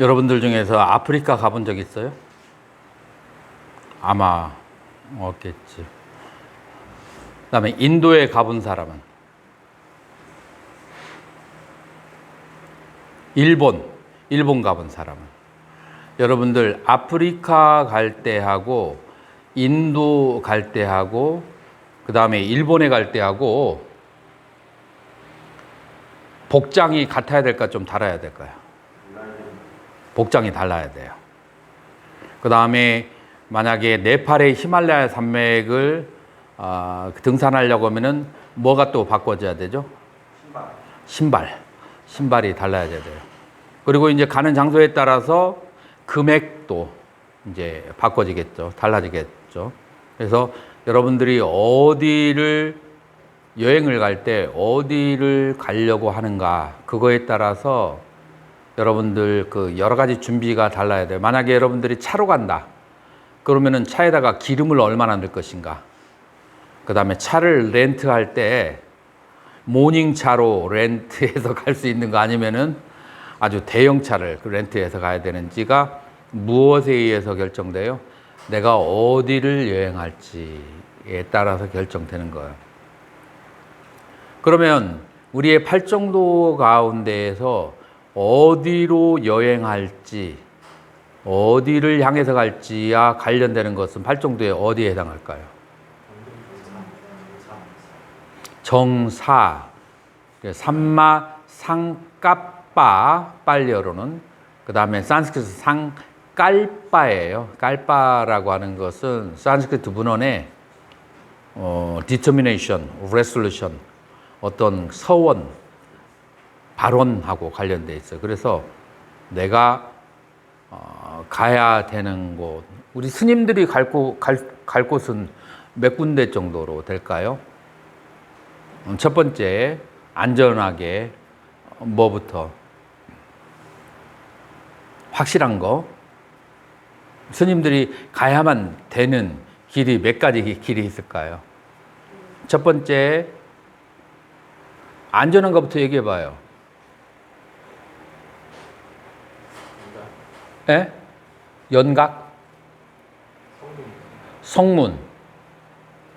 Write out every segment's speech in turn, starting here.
여러분들 중에서 아프리카 가본 적 있어요? 아마 없겠지. 그다음에 인도에 가본 사람은? 일본 가본 사람은? 여러분들 아프리카 갈 때 하고 인도 갈 때 하고 그다음에 일본에 갈 때 하고 복장이 같아야 될까 좀 달라야 될까요? 복장이 달라야 돼요. 그다음에 만약에 네팔의 히말라야 산맥을 등산하려고 하면은 뭐가 또 바꿔줘야 되죠? 신발이 달라야 돼요. 그리고 이제 가는 장소에 따라서 금액도 이제 바꿔지겠죠. 달라지겠죠. 그래서 여러분들이 어디를 여행을 갈 때 어디를 가려고 하는가 그거에 따라서 여러분들 그 여러 가지 준비가 달라야 돼요. 만약에 여러분들이 차로 간다. 그러면은 차에다가 기름을 얼마나 넣을 것인가. 그 다음에 차를 렌트할 때 모닝차로 렌트해서 갈 수 있는 거 아니면은 아주 대형차를 렌트해서 가야 되는지가 무엇에 의해서 결정돼요? 내가 어디를 여행할지에 따라서 결정되는 거예요. 그러면 우리의 팔정도 가운데에서 어디로 여행할지, 어디를 향해서 갈지와 관련되는 것은 팔정도에 어디에 해당할까요? 정사, 삼마, 상까빠, 빨리어로는 그 다음에 산스크리트 상깔빠예요. 깔빠라고 하는 것은 산스크리트 문헌에 determination, resolution, 어떤 서원, 발언하고 관련돼 있어요. 그래서 내가 가야 되는 곳, 우리 스님들이 갈 곳은 몇 군데 정도로 될까요? 첫 번째, 안전하게 뭐부터? 확실한 거. 스님들이 가야만 되는 길이 몇 가지 길이 있을까요? 첫 번째, 안전한 것부터 얘기해 봐요. 예? 연각? 성문.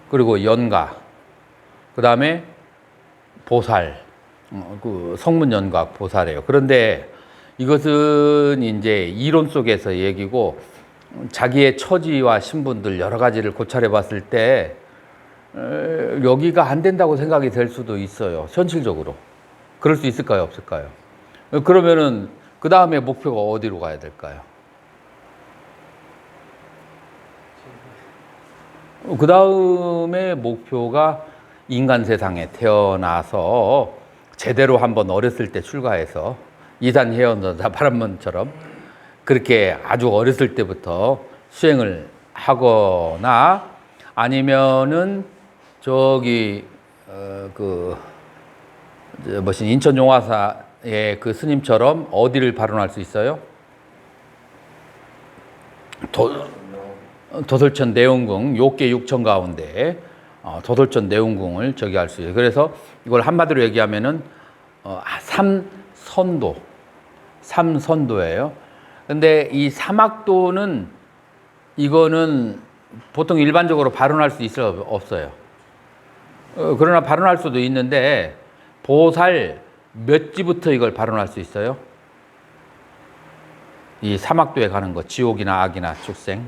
그리고 연각. 그 다음에 보살. 그 성문 연각 보살이에요. 그런데 이것은 이제 이론 속에서 얘기고 자기의 처지와 신분들 여러 가지를 고찰해 봤을 때 여기가 안 된다고 생각이 될 수도 있어요. 현실적으로. 그럴 수 있을까요? 없을까요? 그러면은 그 다음에 목표가 어디로 가야 될까요? 그 다음에 목표가 인간 세상에 태어나서 제대로 한번 어렸을 때 출가해서 이산 해연자 바람문처럼 그렇게 아주 어렸을 때부터 수행을 하거나 아니면은 저기 인천 용화사의 그 스님처럼 어디를 발언할 수 있어요? 도솔천 내원궁 욕계 6천 가운데 도솔천 내원궁을 저기 할 수 있어요. 그래서 이걸 한마디로 얘기하면은 삼선도예요. 근데 이 사막도는 이거는 보통 일반적으로 발언할 수 있어요, 없어요? 그러나 발언할 수도 있는데 보살 몇 지부터 이걸 발언할 수 있어요? 이 사막도에 가는 거, 지옥이나 악이나 축생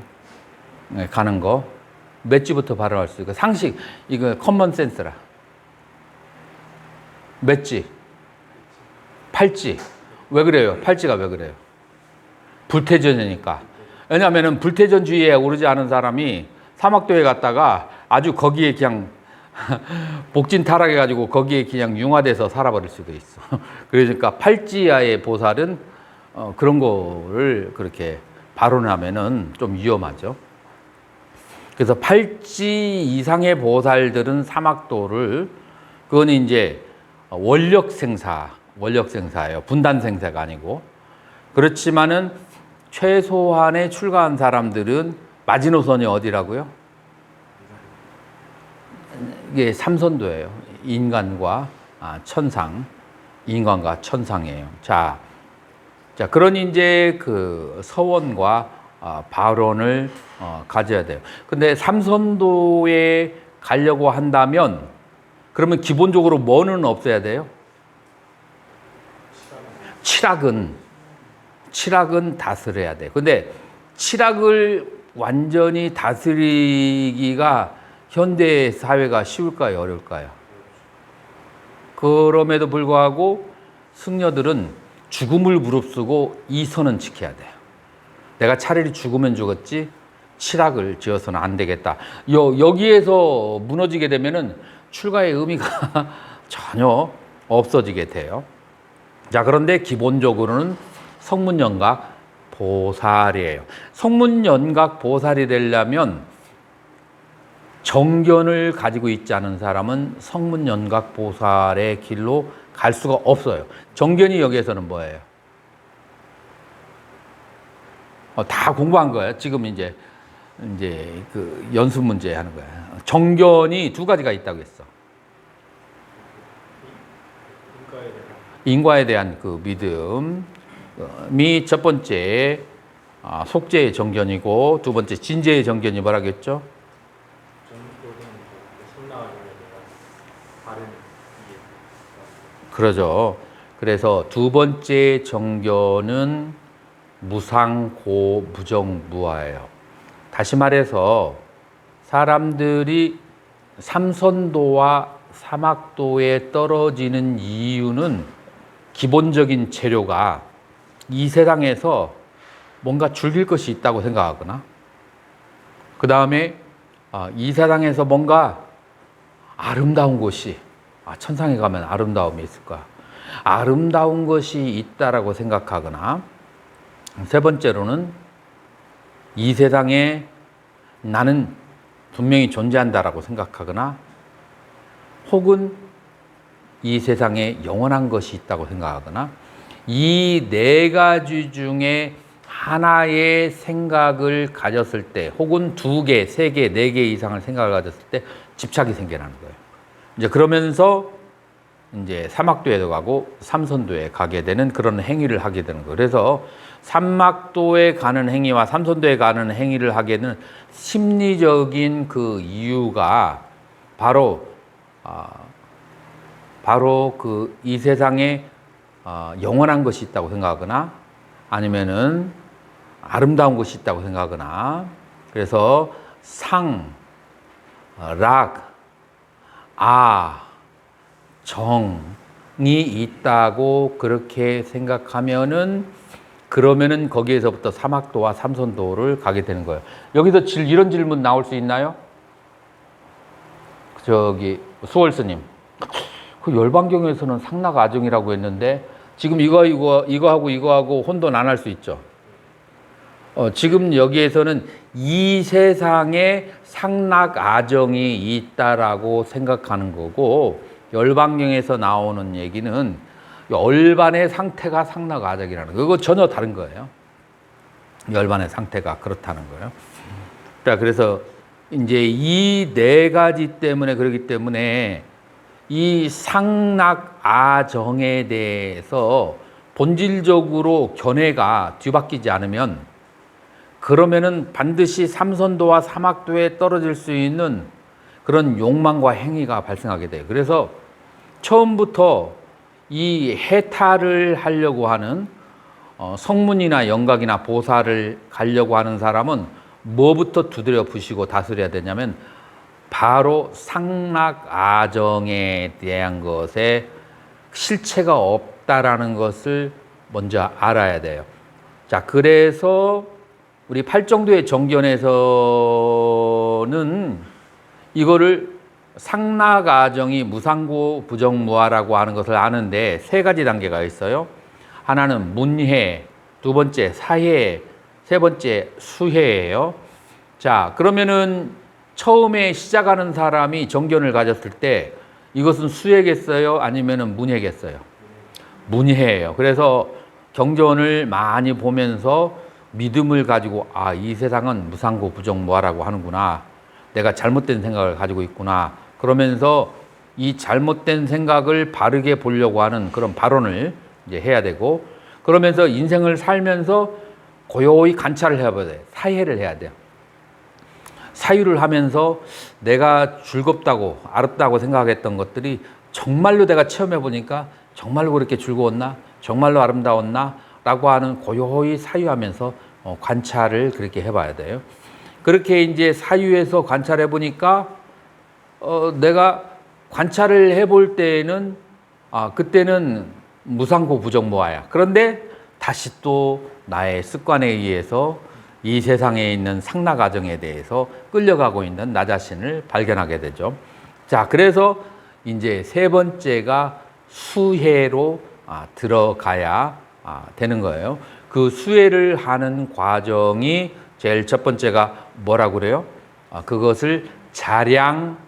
가는 거 몇 지부터 발언할 수 있고 상식 이거 커먼 센스라. 몇 지? 8지. 왜 그래요? 8지가 왜 그래요? 불태전이니까. 왜냐하면 불태전주의에 오르지 않은 사람이 사막도에 갔다가 아주 거기에 그냥 복진 타락해가지고 거기에 그냥 융화돼서 살아버릴 수도 있어. 그러니까 팔지야의 보살은 그런 거를 그렇게 발언하면은 좀 위험하죠. 그래서 팔지 이상의 보살들은 사막도를 그건 이제 원력생사예요. 분단생사가 아니고. 그렇지만은 최소한의 출가한 사람들은 마지노선이 어디라고요? 이게 삼선도예요. 인간과 천상, 인간과 천상이에요. 자, 자, 그런 이제 그 서원과 발언을 가져야 돼요. 근데 삼선도에 가려고 한다면 그러면 기본적으로 뭐는 없어야 돼요? 칠학은 다스려야 돼. 근데 칠학을 완전히 다스리기가 현대 사회가 쉬울까요? 어려울까요? 그럼에도 불구하고 승려들은 죽음을 무릅쓰고 이 선은 지켜야 돼요. 내가 차라리 죽으면 죽었지 칠학을 지어서는 안 되겠다. 여기에서 무너지게 되면은 출가의 의미가 전혀 없어지게 돼요. 자, 그런데 기본적으로는 성문연각 보살이에요. 성문연각 보살이 되려면 정견을 가지고 있지 않은 사람은 성문연각 보살의 길로 갈 수가 없어요. 정견이 여기에서는 뭐예요? 다 공부한 거예요. 지금 이제 그 연습 문제 하는 거예요. 정견이 두 가지가 있다고 했어. 인과에 대한 그 믿음이 첫 번째 속죄의 정견이고, 두 번째 진죄의 정견이 뭐라고 했죠? 그러죠. 그래서 두 번째 정견은 무상고 무정무화예요. 다시 말해서 사람들이 삼선도와 사막도에 떨어지는 이유는 기본적인 재료가 이 세상에서 뭔가 즐길 것이 있다고 생각하거나, 그 다음에 이 세상에서 뭔가 아름다운 곳이, 천상에 가면 아름다움이 있을 거야. 아름다운 것이 있다라고 생각하거나, 세 번째로는 이 세상에 나는 분명히 존재한다라고 생각하거나, 혹은 이 세상에 영원한 것이 있다고 생각하거나, 이 네 가지 중에 하나의 생각을 가졌을 때, 혹은 두 개, 세 개, 네 개 이상을 생각을 가졌을 때 집착이 생겨나는 거예요. 이제 그러면서 이제 사막도에 가고 삼선도에 가게 되는 그런 행위를 하게 되는 거예요. 그래서 사막도에 가는 행위와 삼선도에 가는 행위를 하게 되는 심리적인 그 이유가 바로 그 이 세상에 영원한 것이 있다고 생각하거나, 아니면은 아름다운 것이 있다고 생각하거나, 그래서 상, 락, 정이 있다고 그렇게 생각하면은, 그러면은 거기에서부터 사막도와 삼선도를 가게 되는 거예요. 여기서 이런 질문 나올 수 있나요? 저기 수월스님, 그 열반경에서는 상락아정이라고 했는데 지금 이거하고 혼돈 안 할 수 있죠. 지금 여기에서는 이 세상에 상락아정이 있다라고 생각하는 거고, 열반경에서 나오는 얘기는 열반의 상태가 상락아정이라는 거. 그거 전혀 다른 거예요. 열반의 상태가 그렇다는 거예요. 자, 그래서 이제 이 네 가지 때문에, 그렇기 때문에 이 상락아정에 대해서 본질적으로 견해가 뒤바뀌지 않으면, 그러면은 반드시 삼선도와 사막도에 떨어질 수 있는 그런 욕망과 행위가 발생하게 돼요. 그래서 처음부터 이 해탈을 하려고 하는 성문이나 영각이나 보살을 가려고 하는 사람은 뭐부터 두드려 부시고 다스려야 되냐면, 바로 상락아정에 대한 것에 실체가 없다라는 것을 먼저 알아야 돼요. 자, 그래서 우리 팔정도의 정견에서는 이거를 상락아정이 무상고 부정무화라고 하는 것을 아는데 세 가지 단계가 있어요. 하나는 문해, 두 번째 사해, 세 번째 수해예요. 자, 그러면은 처음에 시작하는 사람이 정견을 가졌을 때 이것은 수해겠어요? 아니면은 문해겠어요? 문해예요. 그래서 경전을 많이 보면서 믿음을 가지고, 이 세상은 무상고 부정무화라고 하는구나. 내가 잘못된 생각을 가지고 있구나. 그러면서 이 잘못된 생각을 바르게 보려고 하는 그런 발언을 이제 해야 되고, 그러면서 인생을 살면서 고요히 관찰을 해봐야 돼요. 사회를 해야 돼요. 사유를 하면서 내가 즐겁다고 아름다고 생각했던 것들이 정말로 내가 체험해 보니까 정말로 그렇게 즐거웠나? 정말로 아름다웠나? 라고 하는 고요히 사유하면서 관찰을 그렇게 해봐야 돼요. 그렇게 이제 사유에서 관찰해 보니까 내가 관찰을 해볼 때는 그때는 무상고 부정모아야. 그런데 다시 또 나의 습관에 의해서 이 세상에 있는 상나 가정에 대해서 끌려가고 있는 나 자신을 발견하게 되죠. 자, 그래서 이제 세 번째가 수혜로 들어가야 되는 거예요. 그 수혜를 하는 과정이 제일 첫 번째가 뭐라고 그래요? 그것을 자량위라고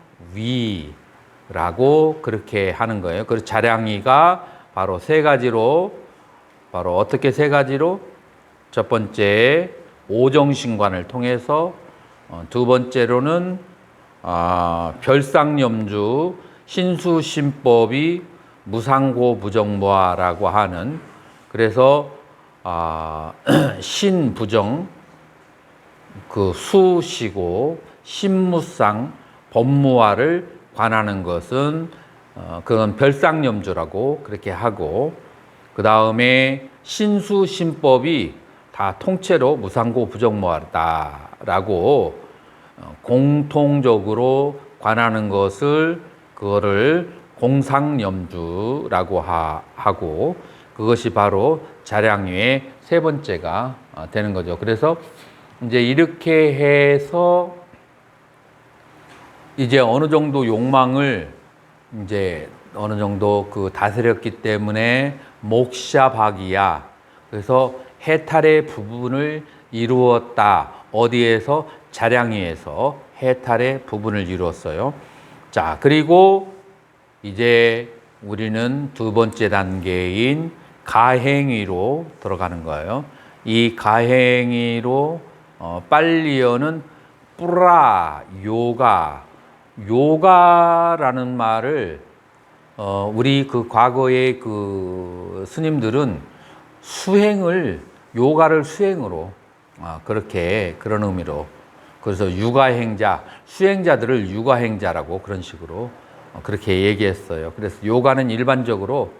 그렇게 하는 거예요. 그 자량위가 바로 세 가지로, 바로 어떻게 세 가지로? 첫 번째, 오정신관을 통해서, 두 번째로는 별상염주, 신수신법이 무상고부정모아라고 하는, 그래서 신부정, 그 수시고 신무상 법무화를 관하는 것은 그건 별상염주라고 그렇게 하고, 그 다음에 신수신법이 다 통째로 무상고 부정모하다라고 공통적으로 관하는 것을 그거를 공상염주라고 하고, 그것이 바로 자량위의 세 번째가 되는 거죠. 그래서 이제 이렇게 해서 이제 어느 정도 욕망을 이제 어느 정도 그 다스렸기 때문에 목샤박이야. 그래서 해탈의 부분을 이루었다. 어디에서? 자량위에서 해탈의 부분을 이루었어요. 자, 그리고 이제 우리는 두 번째 단계인 가행위로 들어가는 거예요. 이 가행위로 빨리어는 뿌라 요가라는 말을 우리 그 과거의 그 스님들은 요가를 수행으로 그렇게 그런 의미로, 그래서 육아행자, 수행자들을 육아행자라고 그런 식으로 그렇게 얘기했어요. 그래서 요가는 일반적으로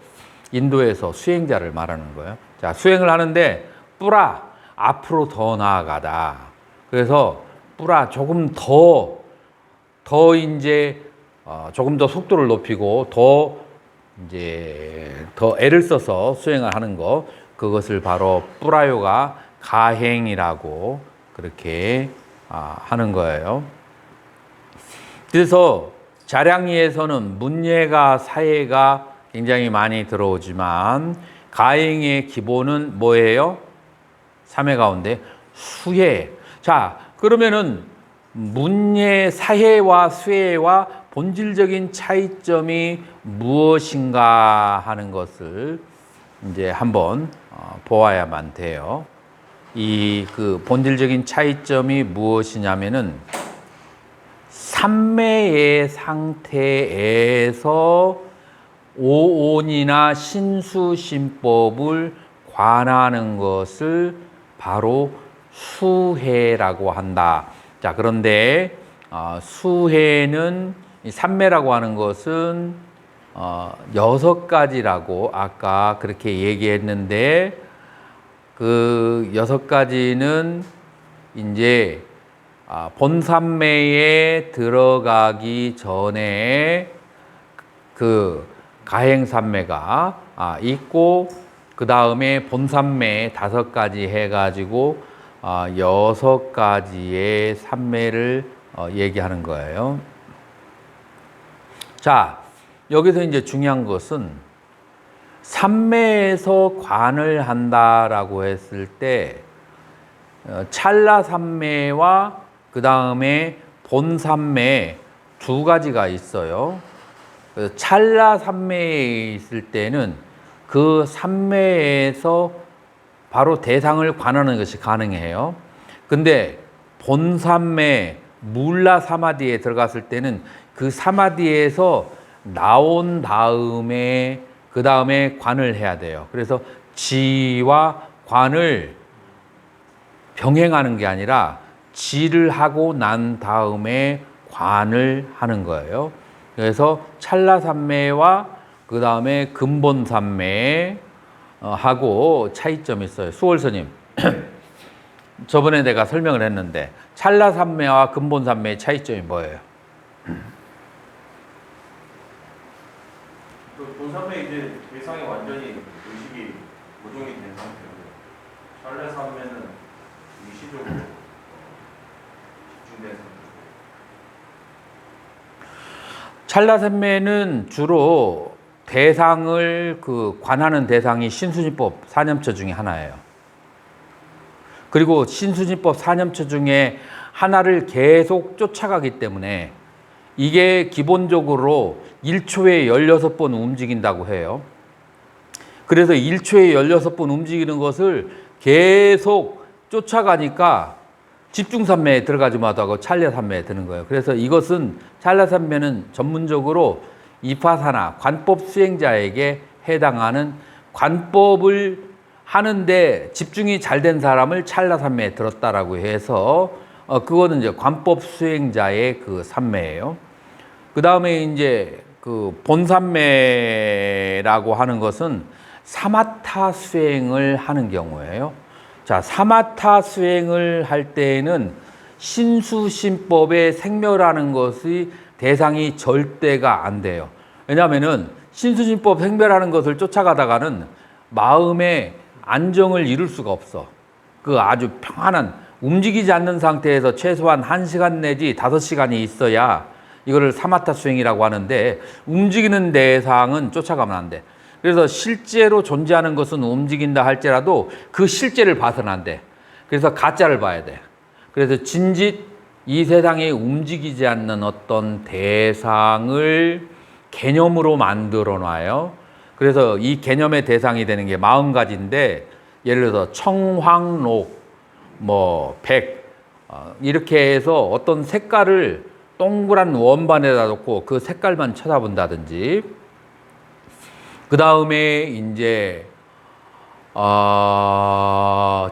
인도에서 수행자를 말하는 거예요. 자, 수행을 하는데 뿌라 앞으로 더 나아가다. 그래서 뿌라 조금 더 이제 조금 더 속도를 높이고 더 애를 써서 수행을 하는 거, 그것을 바로 뿌라요가 가행이라고 그렇게 하는 거예요. 그래서 자량위에서는 문예가 사예가 굉장히 많이 들어오지만 가행의 기본은 뭐예요? 3회 가운데 수혜. 자, 그러면은 문예 사예와 수혜와 본질적인 차이점이 무엇인가 하는 것을 이제 한번 보아야만 돼요. 이 그 본질적인 차이점이 무엇이냐면은 삼매의 상태에서 오온이나 신수신법을 관하는 것을 바로 수혜라고 한다. 자, 그런데 수혜는 삼매라고 하는 것은 6가지라고 아까 그렇게 얘기했는데, 그 6가지는 이제 본삼매에 들어가기 전에 그 가행삼매가 있고, 그 다음에 본삼매 5가지 해가지고 6가지의 삼매를 얘기하는 거예요. 자, 여기서 이제 중요한 것은 삼매에서 관을 한다라고 했을 때 찰나삼매와 그 다음에 본삼매 2가지가 있어요. 찰나삼매에 있을 때는 그 삼매에서 바로 대상을 관하는 것이 가능해요. 근데 본삼매 물라사마디에 들어갔을 때는 그 사마디에서 나온 다음에 그 다음에 관을 해야 돼요. 그래서 지와 관을 병행하는 게 아니라 지를 하고 난 다음에 관을 하는 거예요. 그래서 찰나산매와 그 다음에 근본산매 하고 차이점이 있어요. 수월스님, 저번에 내가 설명을 했는데 찰나산매와 근본산매의 차이점이 뭐예요? 그 본산매 이제 대상이 완전히 의식이 고정이 된 상태고, 찰나산매는 의식적으로 집중된 상태. 찰나산매는 주로 대상을 관하는 대상이 신수진법 4념처 중에 하나예요. 그리고 신수진법 4념처 중에 하나를 계속 쫓아가기 때문에 이게 기본적으로 1초에 16번 움직인다고 해요. 그래서 1초에 16번 움직이는 것을 계속 쫓아가니까 집중산매에 들어가지 못하고 찰나산매에 드는 거예요. 그래서 이것은 찰나산매는 전문적으로 이파사나 관법 수행자에게 해당하는 관법을 하는데 집중이 잘 된 사람을 찰나산매에 들었다라고 해서 그거는 이제 관법 수행자의 그 산매예요. 그 다음에 이제 그 본산매라고 하는 것은 사마타 수행을 하는 경우예요. 자, 사마타 수행을 할 때에는 신수신법의 생멸하는 것이 대상이 절대가 안 돼요. 왜냐하면은 신수신법 생멸하는 것을 쫓아가다가는 마음의 안정을 이룰 수가 없어. 그 아주 평안한 움직이지 않는 상태에서 최소한 1시간 내지 5시간이 있어야 이거를 사마타 수행이라고 하는데, 움직이는 대상은 쫓아가면 안 돼. 그래서 실제로 존재하는 것은 움직인다 할지라도 그 실제를 봐서는 안 돼. 그래서 가짜를 봐야 돼. 그래서 진짓 이 세상에 움직이지 않는 어떤 대상을 개념으로 만들어 놔요. 그래서 이 개념의 대상이 되는 게 40가지인데, 예를 들어서 청황록, 백, 이렇게 해서 어떤 색깔을 동그란 원반에다 놓고 그 색깔만 쳐다본다든지, 그 다음에 이제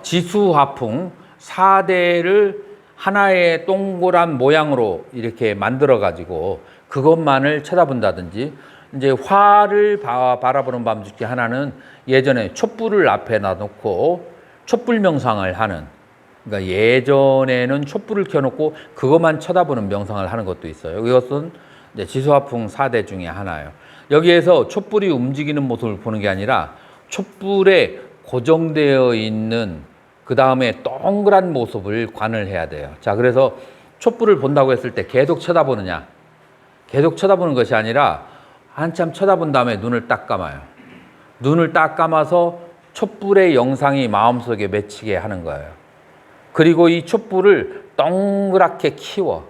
지수화풍 4대를 하나의 동그란 모양으로 이렇게 만들어 가지고 그것만을 쳐다본다든지, 이제 화를 바라보는 밤 중에 하나는 예전에 촛불을 앞에 놔놓고 촛불 명상을 하는, 그러니까 예전에는 촛불을 켜놓고 그것만 쳐다보는 명상을 하는 것도 있어요. 이것은 이제 지수화풍 4대 중에 하나예요. 여기에서 촛불이 움직이는 모습을 보는 게 아니라 촛불에 고정되어 있는 그 다음에 동그란 모습을 관을 해야 돼요. 자, 그래서 촛불을 본다고 했을 때 계속 쳐다보느냐? 계속 쳐다보는 것이 아니라 한참 쳐다본 다음에 눈을 딱 감아요. 눈을 딱 감아서 촛불의 영상이 마음속에 맺히게 하는 거예요. 그리고 이 촛불을 동그랗게 키워.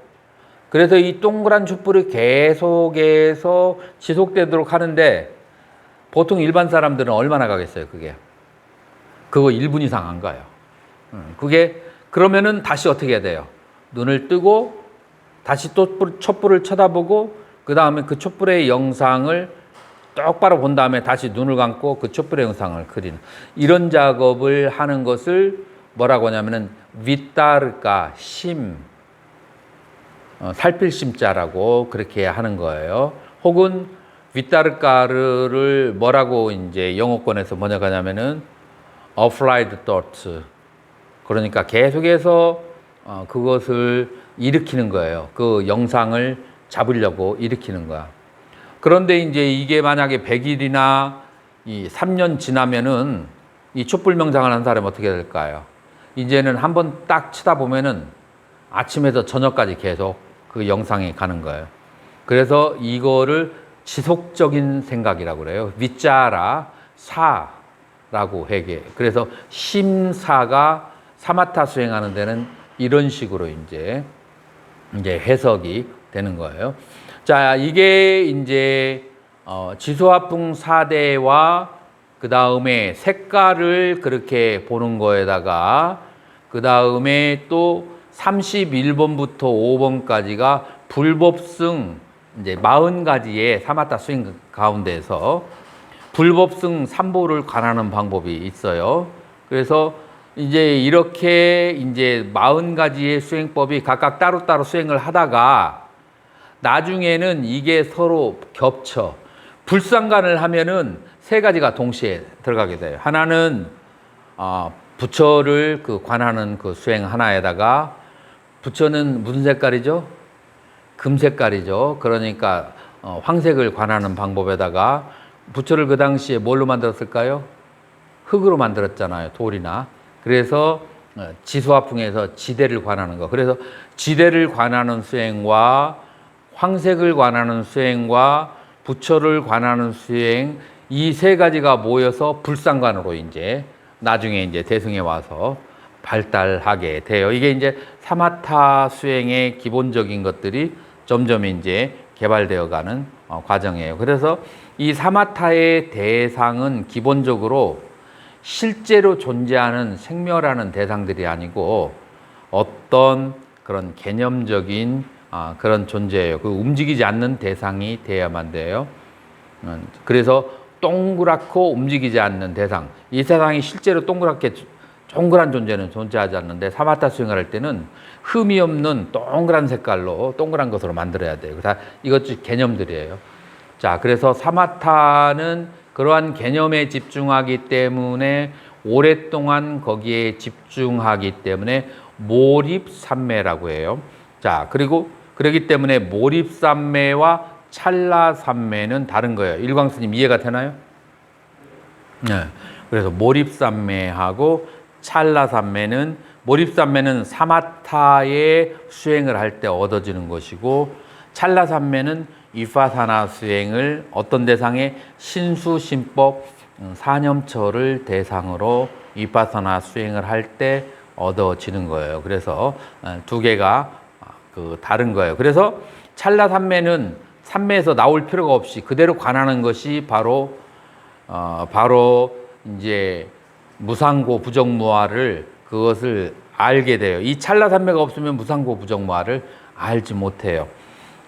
그래서 이 동그란 촛불이 계속해서 지속되도록 하는데, 보통 일반 사람들은 얼마나 가겠어요, 그게? 그거 1분 이상 안 가요. 그게, 그러면은 다시 어떻게 해야 돼요? 눈을 뜨고, 다시 또 촛불을 쳐다보고, 그 다음에 그 촛불의 영상을 똑바로 본 다음에 다시 눈을 감고 그 촛불의 영상을 그리는, 이런 작업을 하는 것을 뭐라고 하냐면은 윗다르까, 살필 심자라고 그렇게 하는 거예요. 혹은 윗다르까를 뭐라고 이제 영어권에서 뭐냐고 하냐면은 applied thought. 그러니까 계속해서 그것을 일으키는 거예요. 그 영상을 잡으려고 일으키는 거야. 그런데 이제 이게 만약에 100일이나 이 3년 지나면은 이 촛불 명상을 한 사람이 어떻게 될까요? 이제는 한번 딱 쳐다보면은 아침에서 저녁까지 계속 그 영상에 가는 거예요. 그래서 이거를 지속적인 생각이라고 그래요. 위짜라 사라고 해게. 그래서 심사가 사마타 수행하는 데는 이런 식으로 이제 해석이 되는 거예요. 자, 이게 이제 지수화풍 4대와 그 다음에 색깔을 그렇게 보는 거에다가 그 다음에 또 31번부터 5번까지가 불법승 이제 40가지의 사마타 수행 가운데서 불법승 삼보를 관하는 방법이 있어요. 그래서 이제 이렇게 이제 40가지의 수행법이 각각 따로따로 수행을 하다가 나중에는 이게 서로 겹쳐. 불상관을 하면은 세 가지가 동시에 들어가게 돼요. 하나는 부처를 그 관하는 그 수행 하나에다가 부처는 무슨 색깔이죠? 금색깔이죠. 그러니까 황색을 관하는 방법에다가 부처를 그 당시에 뭘로 만들었을까요? 흙으로 만들었잖아요. 돌이나. 그래서 지수화풍에서 지대를 관하는 거. 그래서 지대를 관하는 수행과 황색을 관하는 수행과 부처를 관하는 수행 이 세 가지가 모여서 불상관으로 이제 나중에 이제 대승에 와서 발달하게 돼요. 이게 이제 사마타 수행의 기본적인 것들이 점점 이제 개발되어 가는 과정이에요. 그래서 이 사마타의 대상은 기본적으로 실제로 존재하는 생멸하는 대상들이 아니고 어떤 그런 개념적인 그런 존재예요. 그 움직이지 않는 대상이 돼야만 돼요. 그래서 동그랗고 움직이지 않는 대상. 이 세상이 실제로 동그랗게 동그란 존재는 존재하지 않는데 사마타 수행을 할 때는 흠이 없는 동그란 색깔로 동그란 것으로 만들어야 돼요. 다 이것 개념들이에요. 자, 그래서 사마타는 그러한 개념에 집중하기 때문에 오랫동안 거기에 집중하기 때문에 몰입삼매라고 해요. 자, 그리고 그렇기 때문에 몰입삼매와 찰나삼매는 다른 거예요. 일광스님 이해가 되나요? 네. 그래서 몰입삼매하고 찰나삼매는 몰입삼매는 사마타의 수행을 할 때 얻어지는 것이고 찰나삼매는 위파사나 수행을 어떤 대상에 신수신법 사념처를 대상으로 위파사나 수행을 할 때 얻어지는 거예요. 그래서 두 개가 다른 거예요. 그래서 찰나삼매는 삼매에서 나올 필요가 없이 그대로 관하는 것이 바로 이제 무상고 부정무아를 그것을 알게 돼요. 이 찰나삼매가 없으면 무상고 부정무아를 알지 못해요.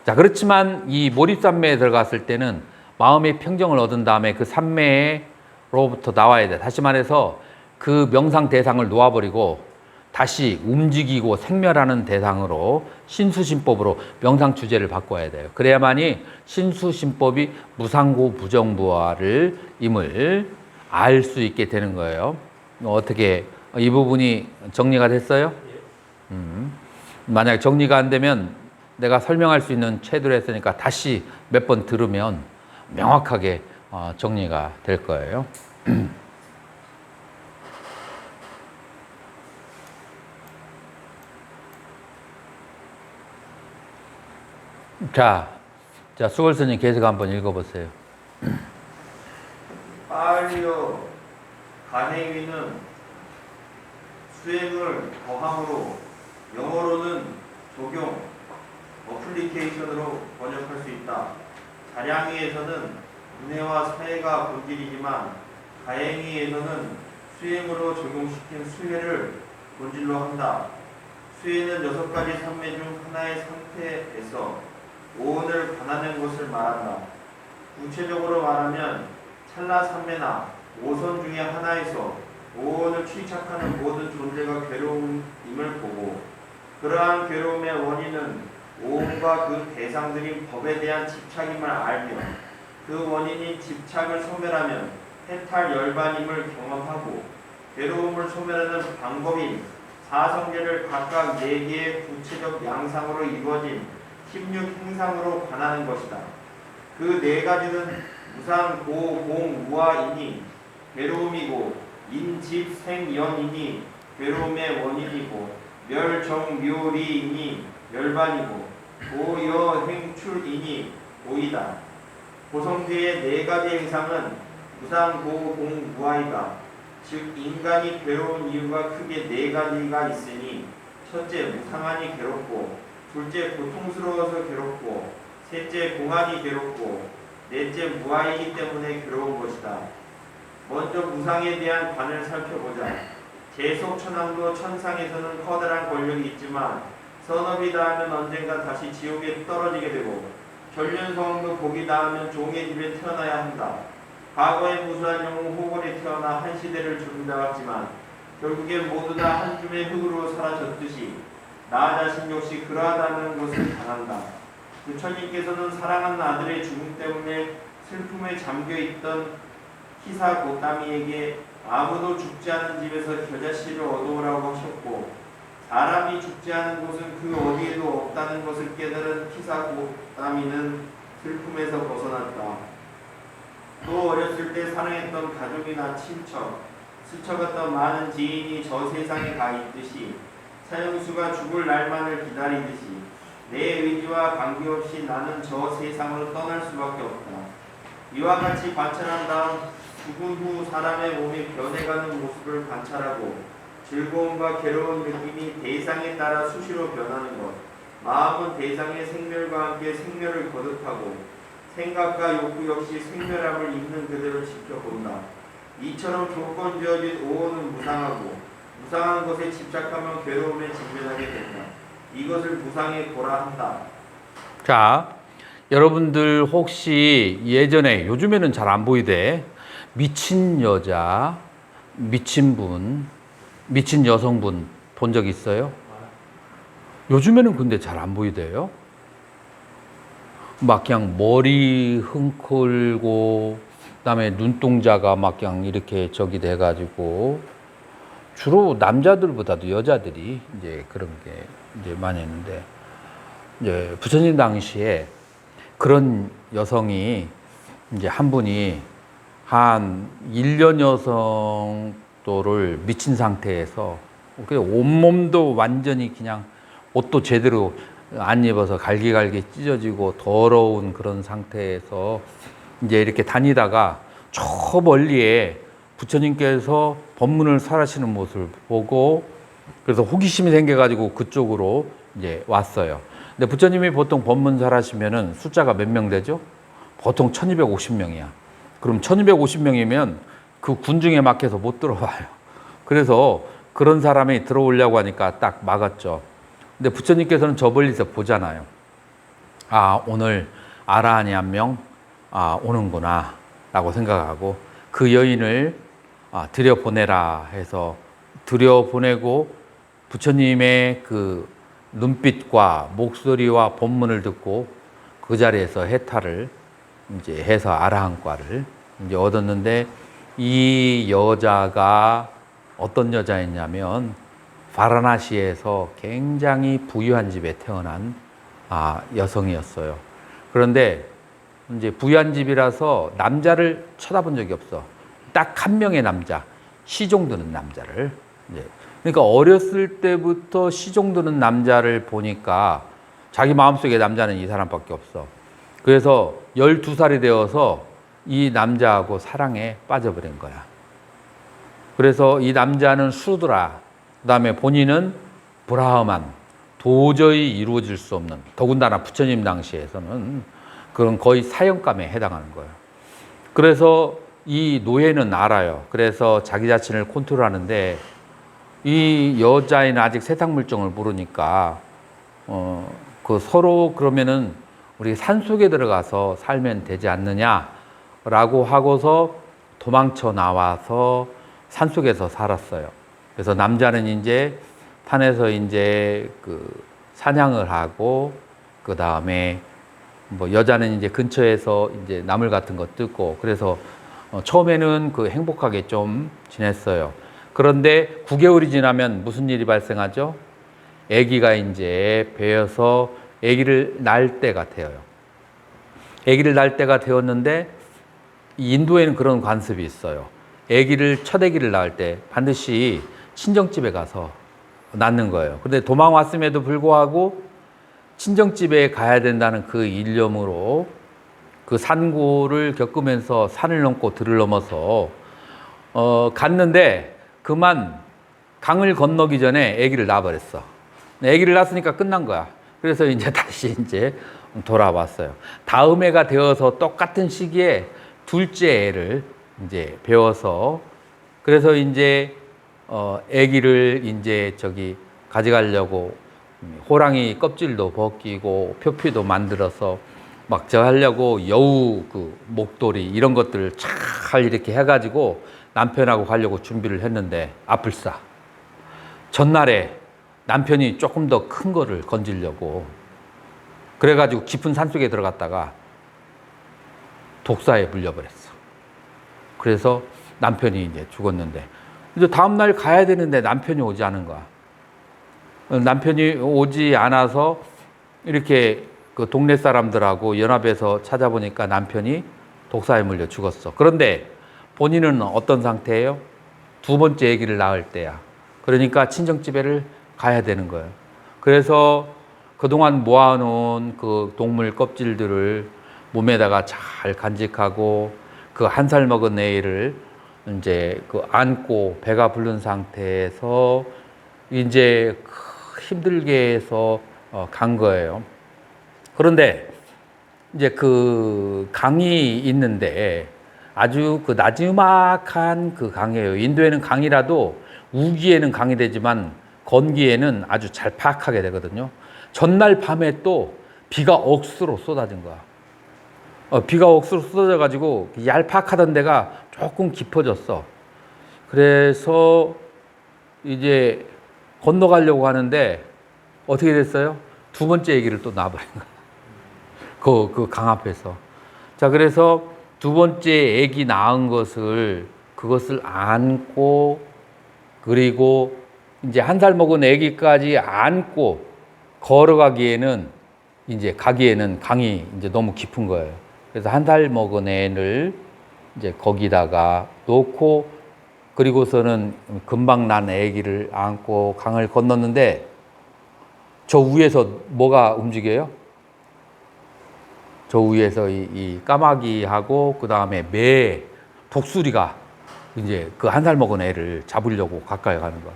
자, 그렇지만 이 몰입삼매에 들어갔을 때는 마음의 평정을 얻은 다음에 그 삼매로부터 나와야 돼. 다시 말해서 그 명상 대상을 놓아버리고 다시 움직이고 생멸하는 대상으로 신수신법으로 명상 주제를 바꿔야 돼요. 그래야만이 신수신법이 무상고 부정부활을 임을 알 수 있게 되는 거예요. 어떻게 이 부분이 정리가 됐어요? 만약에 정리가 안 되면 내가 설명할 수 있는 체도를 했으니까 다시 몇 번 들으면 명확하게 정리가 될 거예요. 자, 수골 스님 계속 한번 읽어보세요. 파알리어 가행위는 수행을 더함으로 영어로는 적용, 어플리케이션으로 번역할 수 있다. 자량위에서는 은혜와 사회가 본질이지만 가행위에서는 수행으로 적용시킨 수혜를 본질로 한다. 수혜는 6가지 삼매 중 하나의 상태에서 오온을 관하는 것을 말한다. 구체적으로 말하면 찰나삼매나 오선 중에 하나에서 오온을 취착하는 모든 존재가 괴로움임을 보고 그러한 괴로움의 원인은 오온과 그 대상들인 법에 대한 집착임을 알며 그 원인인 집착을 소멸하면 해탈 열반임을 경험하고 괴로움을 소멸하는 방법인 사성제를 각각 4개의 구체적 양상으로 이루어진 16행상으로 관하는 것이다. 그 4가지는 무상, 고, 공, 무아이니 괴로움이고 인집생연이니 괴로움의 원인이고 멸정묘리이니 멸반이고 고여행출이니 고이다. 고성제의 4가지 행상은 무상, 고, 공, 무아이다. 즉 인간이 괴로운 이유가 크게 4가지가 있으니 첫째 무상하니 괴롭고 둘째 고통스러워서 괴롭고 셋째 공안이 괴롭고 넷째 무아이기 때문에 괴로운 것이다. 먼저 무상에 대한 관을 살펴보자. 재속천왕도 천상에서는 커다란 권력이 있지만 선업이 닿으면 언젠가 다시 지옥에 떨어지게 되고 전륜성왕도 복이 닿으면 종의 집에 태어나야 한다. 과거에 무수한 영웅 호건에 태어나 한 시대를 주름잡았지만 결국엔 모두 다 한 줌의 흙으로 사라졌듯이 나 자신 역시 그러하다는 것을 당한다. 부처님께서는 사랑하는 아들의 죽음 때문에 슬픔에 잠겨있던 키사 고타미에게 아무도 죽지 않은 집에서 겨자씨를 얻어오라고 하셨고, 사람이 죽지 않은 곳은 그 어디에도 없다는 것을 깨달은 키사 고타미는 슬픔에서 벗어났다. 또 어렸을 때 사랑했던 가족이나 친척, 스쳐갔던 많은 지인이 저 세상에 가 있듯이 사형수가 죽을 날만을 기다리듯이 내 의지와 관계없이 나는 저 세상으로 떠날 수밖에 없다. 이와 같이 관찰한 다음 죽은 후 사람의 몸이 변해가는 모습을 관찰하고 즐거움과 괴로운 느낌이 대상에 따라 수시로 변하는 것, 마음은 대상의 생멸과 함께 생멸을 거듭하고 생각과 욕구 역시 생멸함을 있는 그대로 지켜본다. 이처럼 조건 지어진 오온은 무상하고 무상한 것에 집착하면 괴로움에 직면하게 된다. 이것을 무상의 고라 한다. 자, 여러분들 혹시 예전에, 요즘에는 잘 안 보이대, 미친 여자, 미친 분, 미친 여성분 본 적 있어요? 요즘에는 근데 잘 안 보이대요. 막 그냥 머리 흥컬고 그다음에 눈동자가 막 그냥 이렇게 저기 돼가지고, 주로 남자들보다도 여자들이 이제 그런 게 이제 많이 했는데, 이제 부처님 당시에 그런 여성이 이제 한 분이 한 1년 여성도를 미친 상태에서 온몸도 완전히 그냥 옷도 제대로 안 입어서 갈기갈기 찢어지고 더러운 그런 상태에서 이제 이렇게 다니다가 저 멀리에 부처님께서 법문을 설하시는 모습을 보고, 그래서 호기심이 생겨가지고 그쪽으로 이제 왔어요. 근데 부처님이 보통 법문 설하시면은 숫자가 몇 명 되죠? 보통 1250명이야. 그럼 1250명이면 그 군중에 막혀서 못 들어와요. 그래서 그런 사람이 들어오려고 하니까 딱 막았죠. 근데 부처님께서는 저 멀리서 보잖아요. 아, 오늘 아라한이 한 명 오는구나 라고 생각하고 그 여인을 들여보내라 해서 들여보내고, 부처님의 그 눈빛과 목소리와 법문을 듣고 그 자리에서 해탈을 이제 해서 아라한과를 이제 얻었는데, 이 여자가 어떤 여자였냐면 바라나시에서 굉장히 부유한 집에 태어난 여성이었어요. 그런데 이제 부유한 집이라서 남자를 쳐다본 적이 없어. 딱 한 명의 남자, 시종 드는 남자를. 이제 그러니까 어렸을 때부터 시종 드는 남자를 보니까 자기 마음속에 남자는 이 사람밖에 없어. 그래서 12살이 되어서 이 남자하고 사랑에 빠져버린 거야. 그래서 이 남자는 수드라, 그 다음에 본인은 브라흐만, 도저히 이루어질 수 없는, 더군다나 부처님 당시에서는 그런 거의 사형감에 해당하는 거예요. 그래서 이 노예는 알아요. 그래서 자기 자신을 컨트롤하는데, 이 여자애는 아직 세상 물정을 모르니까 그 서로 그러면은 우리 산속에 들어가서 살면 되지 않느냐라고 하고서 도망쳐 나와서 산속에서 살았어요. 그래서 남자는 이제 산에서 이제 그 사냥을 하고, 그 다음에 뭐 여자는 이제 근처에서 이제 나물 같은 거 뜯고, 그래서 처음에는 그 행복하게 좀 지냈어요. 그런데 9개월이 지나면 무슨 일이 발생하죠? 아기가 이제 배어서 아기를 낳을 때가 되어요. 아기를 낳을 때가 되었는데, 인도에는 그런 관습이 있어요. 첫 아기를 낳을 때 반드시 친정집에 가서 낳는 거예요. 그런데 도망 왔음에도 불구하고 친정집에 가야 된다는 그 일념으로 그 산고를 겪으면서 산을 넘고 들을 넘어서 갔는데, 그만 강을 건너기 전에 아기를 낳아버렸어. 아기를 낳았으니까 끝난 거야. 그래서 이제 다시 이제 돌아왔어요. 다음 해가 되어서 똑같은 시기에 둘째 애를 이제 배워서, 그래서 이제 아기를 이제 저기 가져가려고 호랑이 껍질도 벗기고 표피도 만들어서 막 저 하려고 여우 그 목도리 이런 것들을 잘 이렇게 해가지고 남편하고 가려고 준비를 했는데 아플싸. 전날에 남편이 조금 더 큰 거를 건지려고 그래가지고 깊은 산속에 들어갔다가 독사에 물려버렸어. 그래서 남편이 이제 죽었는데 이제 다음날 가야 되는데 남편이 오지 않은 거야. 남편이 오지 않아서 이렇게 그 동네 사람들하고 연합해서 찾아보니까 남편이 독사에 물려 죽었어. 그런데 본인은 어떤 상태예요? 두 번째 아기를 낳을 때야. 그러니까 친정집에를 가야 되는 거예요. 그래서 그동안 모아놓은 그 동물 껍질들을 몸에다가 잘 간직하고 그 한 살 먹은 애를 이제 그 안고 배가 부른 상태에서 이제 힘들게 해서 간 거예요. 그런데 이제 그 강이 있는데 아주 그 나지막한 그 강이에요. 인도에는 강이라도 우기에는 강이 되지만 건기에는 아주 잘 파악하게 되거든요. 전날 밤에 또 비가 억수로 쏟아진 거야. 비가 억수로 쏟아져 가지고 얄팍하던 데가 조금 깊어졌어. 그래서 이제 건너가려고 하는데 어떻게 됐어요? 두 번째 아기를 또 낳아버린 거야. 그 강 앞에서. 자, 그래서 두 번째 아기 낳은 그것을 안고 그리고 이제 한 살 먹은 아기까지 안고 걸어가기에는 이제 가기에는 강이 이제 너무 깊은 거예요. 그래서 한 살 먹은 애를 이제 거기다가 놓고 그리고서는 금방 난 아기를 안고 강을 건넜는데 저 위에서 뭐가 움직여요? 저 위에서 이 까마귀하고 그 다음에 매 독수리가 이제 그 한 살 먹은 애를 잡으려고 가까이 가는 거야.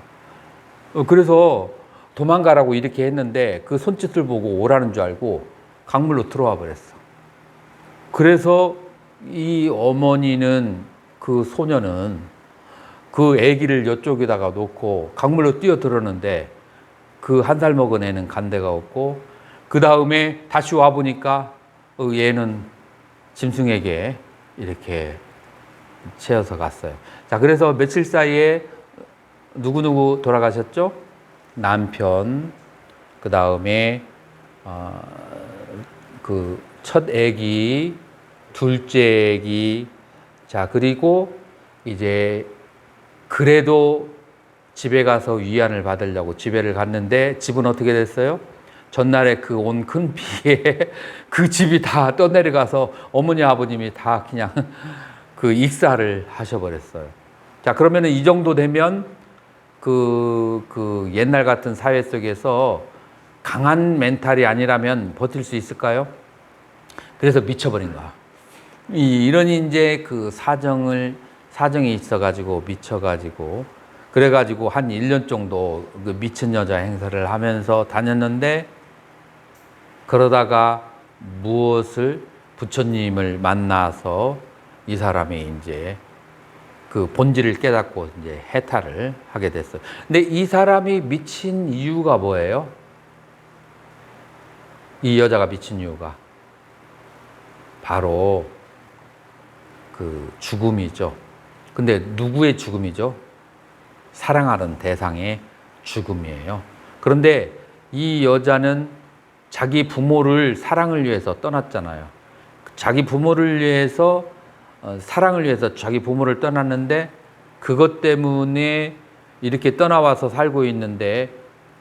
그래서 도망가라고 이렇게 했는데 그 손짓을 보고 오라는 줄 알고 강물로 들어와 버렸어. 그래서 이 어머니는 그 소녀는 그 아기를 이쪽에다가 놓고 강물로 뛰어들었는데 그 한 살 먹은 애는 간 데가 없고 그 다음에 다시 와 보니까 얘는 짐승에게 이렇게 채워서 갔어요. 자, 그래서 며칠 사이에 누구누구 돌아가셨죠? 남편, 그 다음에 그 첫 아기, 둘째 아기, 자, 그리고 이제 그래도 집에 가서 위안을 받으려고 집에를 갔는데 집은 어떻게 됐어요? 전날에 그 온 큰 비에 그 집이 다 떠내려가서 어머니 아버님이 다 그냥 그 익사를 하셔버렸어요. 자, 그러면은 이 정도 되면 그 옛날 같은 사회 속에서 강한 멘탈이 아니라면 버틸 수 있을까요? 그래서 미쳐버린 거야. 이런 이제 그 사정이 있어가지고 미쳐가지고 그래가지고 한 1년 정도 그 미친 여자 행사를 하면서 다녔는데 그러다가 무엇을 부처님을 만나서 이 사람이 이제 그 본질을 깨닫고 이제 해탈을 하게 됐어요. 근데 이 사람이 미친 이유가 뭐예요? 이 여자가 미친 이유가 바로 그 죽음이죠. 근데 누구의 죽음이죠? 사랑하는 대상의 죽음이에요. 그런데 이 여자는 자기 부모를 사랑을 위해서 떠났잖아요. 자기 부모를 위해서 사랑을 위해서 자기 부모를 떠났는데 그것 때문에 이렇게 떠나와서 살고 있는데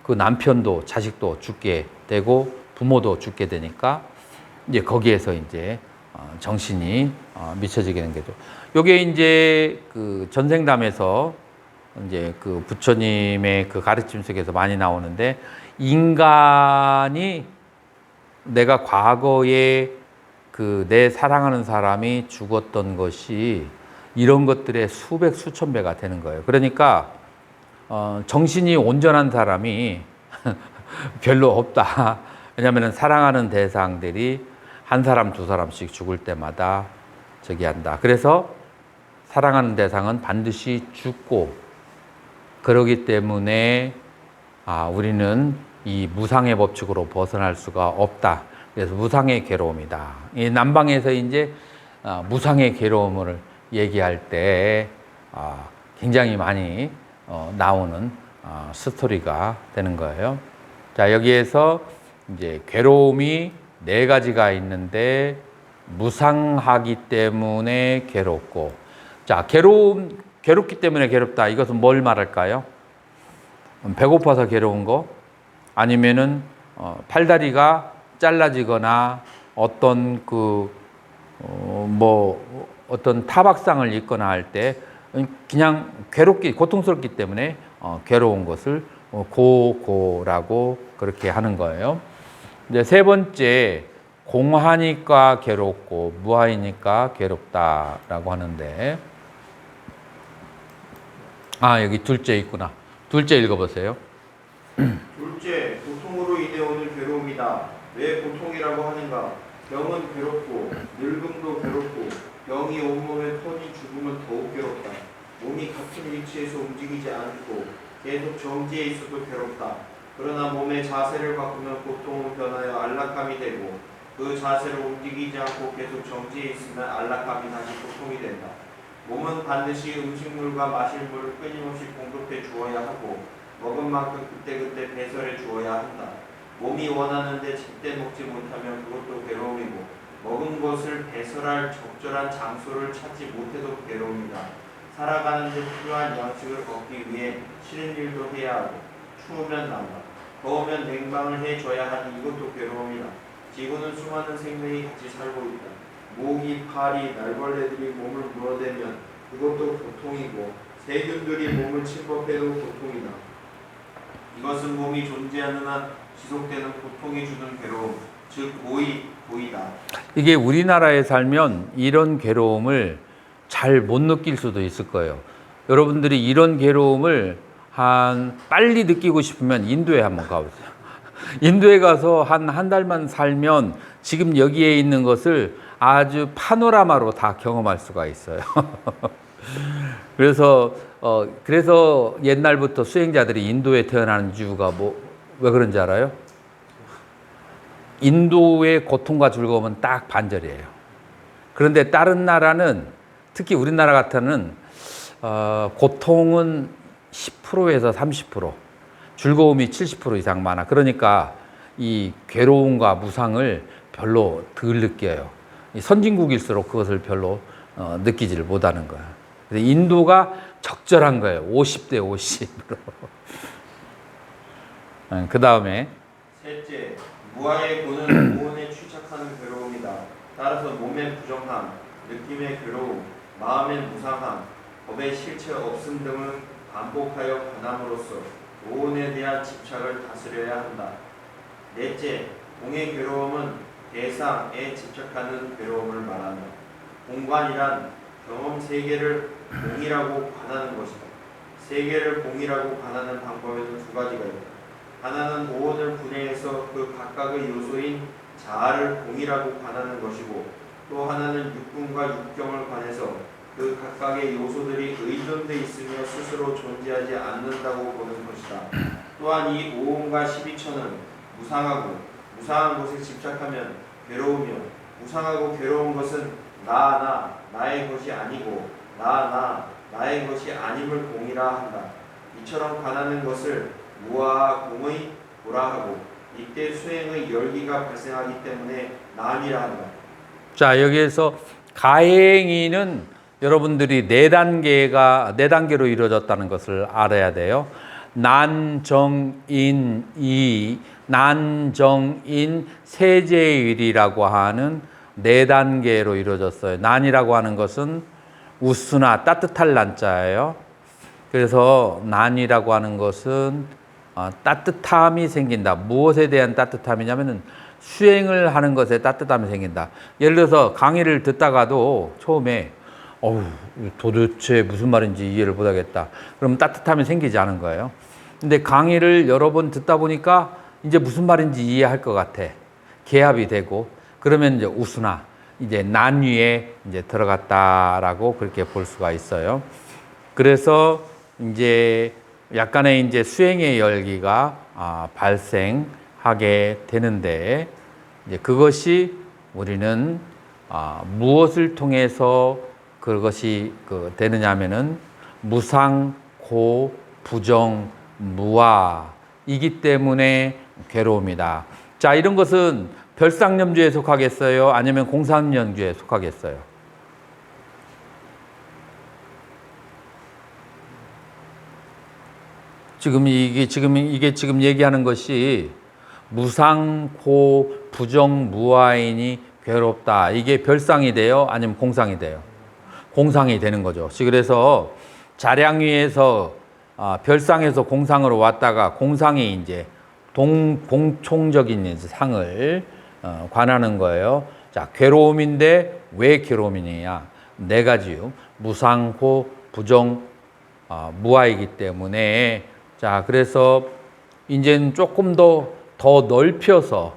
그 남편도 자식도 죽게 되고 부모도 죽게 되니까 이제 거기에서 이제 정신이 미쳐지게 된 거죠. 요게 이제 그 전생담에서 이제 그 부처님의 그 가르침 속에서 많이 나오는데 인간이 내가 과거에 그 내 사랑하는 사람이 죽었던 것이 이런 것들의 수백 수천 배가 되는 거예요. 그러니까 정신이 온전한 사람이 별로 없다. 왜냐하면 사랑하는 대상들이 한 사람 두 사람씩 죽을 때마다 저기 한다. 그래서 사랑하는 대상은 반드시 죽고 그러기 때문에 우리는 이 무상의 법칙으로 벗어날 수가 없다. 그래서 무상의 괴로움이다. 이 남방에서 이제 무상의 괴로움을 얘기할 때 굉장히 많이 나오는 스토리가 되는 거예요. 자, 여기에서 이제 괴로움이 네 가지가 있는데 무상하기 때문에 괴롭고, 자, 괴롭기 때문에 괴롭다. 이것은 뭘 말할까요? 배고파서 괴로운 거, 아니면은 팔다리가 잘라지거나 어떤 어떤 타박상을 입거나 할 때 그냥 고통스럽기 때문에 괴로운 것을 고라고 그렇게 하는 거예요. 이제 세 번째, 공하니까 괴롭고 무하니까 괴롭다라고 하는데, 여기 둘째 있구나. 둘째 읽어보세요. 둘째, 고통으로 인해 오는 괴로움이다. 왜 고통이라고 하는가? 병은 괴롭고 늙음도 괴롭고 병이 온몸에 터진 죽음은 더욱 괴롭다. 몸이 같은 위치에서 움직이지 않고 계속 정지해 있어도 괴롭다. 그러나 몸의 자세를 바꾸면 고통은 변하여 안락감이 되고 그 자세로 움직이지 않고 계속 정지해 있으면 안락감이 다시 고통이 된다. 몸은 반드시 음식물과 마실 물을 끊임없이 공급해 주어야 하고 먹은 만큼 그때그때 배설해 주어야 한다. 몸이 원하는데 제때 먹지 못하면 그것도 괴로움이고 먹은 것을 배설할 적절한 장소를 찾지 못해도 괴로움이다. 살아가는 데 필요한 양식을 얻기 위해 싫은 일도 해야 하고 추우면 나온다. 더우면 냉방을 해줘야 하니 이것도 괴로움이다. 지구는 수많은 생명이 같이 살고 있다. 모기, 파리, 날벌레들이 몸을 물어대면 그것도 고통이고 세균들이 몸을 침범해도 고통이다. 이것은 몸이 존재하는 한 지속되는 고통이 주는 괴로움, 즉 고이다. 이게 우리나라에 살면 이런 괴로움을 잘 못 느낄 수도 있을 거예요. 여러분들이 이런 괴로움을 빨리 느끼고 싶으면 인도에 한번 가보세요. 인도에 가서 한 달만 살면 지금 여기에 있는 것을 아주 파노라마로 다 경험할 수가 있어요. 그래서 옛날부터 수행자들이 인도에 태어나는 이유가 왜 그런지 알아요? 인도의 고통과 즐거움은 딱 반절이에요. 그런데 다른 나라는, 특히 우리나라 같은 고통은 10%에서 30%, 즐거움이 70% 이상 많아. 그러니까 이 괴로움과 무상을 별로 덜 느껴요. 선진국일수록 그것을 별로 느끼지를 못하는 거야. 그래서 인도가 적절한 거예요. 50대 50으로. 그 다음에 셋째, 무아의 고는 무언에 취착하는 괴로움이다. 따라서 몸의 부정함, 느낌의 괴로움, 마음의 무상함, 법의 실체 없음 등을 반복하여 관함으로써 무언에 대한 집착을 다스려야 한다. 넷째, 공의 괴로움은 대상에 집착하는 괴로움을 말한다. 공관이란 경험 세계를 공이라고 관하는 것이다. 세계를 공이라고 관하는 방법에는 두 가지가 있다. 하나는 오온을 분해해서 그 각각의 요소인 자아를 공이라고 관하는 것이고, 또 하나는 육군과 육경을 관해서 그 각각의 요소들이 의존돼 있으며 스스로 존재하지 않는다고 보는 것이다. 또한 이 오온과 12처는 무상한 것에 집착하면 괴로우며, 무상하고 괴로운 것은 나의 것이 아니고 나의 것이 아님을 공이라 한다. 이처럼 관하는 것을 무아와 공의 고라 하고, 이때 수행의 열기가 발생하기 때문에 난이라 한다. 자, 여기에서 가행이는 여러분들이 네 단계로 이루어졌다는 것을 알아야 돼요. 난정인 세제일이라고 하는 네 단계로 이루어졌어요. 난이라고 하는 것은 우수나 따뜻할 난자예요. 그래서 난이라고 하는 것은 따뜻함이 생긴다. 무엇에 대한 따뜻함이냐면은 수행을 하는 것에 따뜻함이 생긴다. 예를 들어서 강의를 듣다가도 처음에 도대체 무슨 말인지 이해를 못하겠다. 그럼 따뜻함이 생기지 않은 거예요. 근데 강의를 여러 번 듣다 보니까 이제 무슨 말인지 이해할 것 같아. 개합이 되고, 그러면 이제 우수나, 이제 난위에 이제 들어갔다라고 그렇게 볼 수가 있어요. 그래서 이제 약간의 이제 수행의 열기가 발생하게 되는데, 이제 그것이 우리는 무엇을 통해서 그것이 되느냐면은 무상, 고, 부정, 무아이기 때문에 괴로움이다. 자, 이런 것은 별상념주에 속하겠어요? 아니면 공상념주에 속하겠어요? 이게 지금 얘기하는 것이 무상, 고, 부정, 무아이니 괴롭다. 이게 별상이 돼요? 아니면 공상이 돼요? 공상이 되는 거죠. 그래서 자량 위에서 별상에서 공상으로 왔다가 공상이 이제 공총적인 상을 관하는 거예요. 자, 괴로움인데 왜 괴로움이냐? 네 가지요. 무상, 고, 부정, 무아이기 때문에. 자, 그래서 이제는 조금 더 넓혀서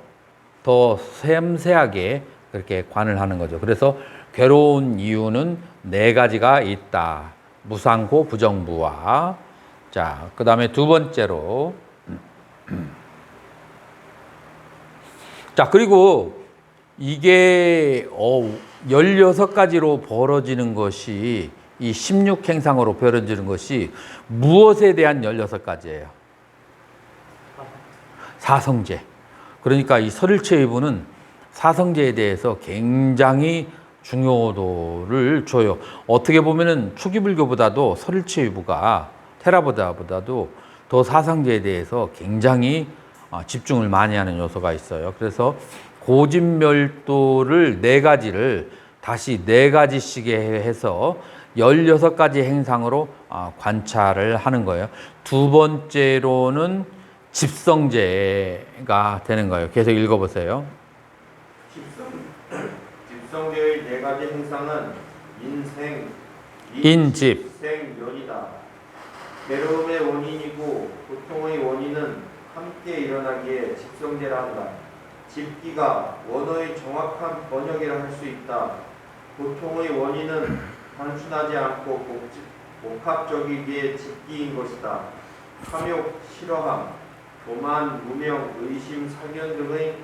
더 섬세하게 그렇게 관을 하는 거죠. 그래서 괴로운 이유는 네 가지가 있다. 무상고, 부정무아. 자, 그 다음에 두 번째로. 자, 그리고 이게 16가지로 벌어지는 것이 이 16행상으로 벌어지는 것이 무엇에 대한 16가지예요? 사성제. 그러니까 이 설일체의부는 사성제에 대해서 굉장히 중요도를 줘요. 어떻게 보면은 초기불교보다도 설일체의부가 테라보다도 더 사성제에 대해서 굉장히 집중을 많이 하는 요소가 있어요. 그래서 고진멸도를 네 가지를 다시 네 가지씩 해서 16가지 행상으로 관찰을 하는 거예요. 두 번째로는 집성제가 되는 거예요. 계속 읽어보세요. 집성제의 네 가지 행상은 인집, 생연이다. 괴로움의 원인이고 고통의 원인은 함께 일어나기에 집성제라 한다. 집기가 원어의 정확한 번역이라 할 수 있다. 고통의 원인은 단순하지 않고 복합적이기에 집기인 것이다. 탐욕, 싫어함, 교만, 무명, 의심, 사견 등의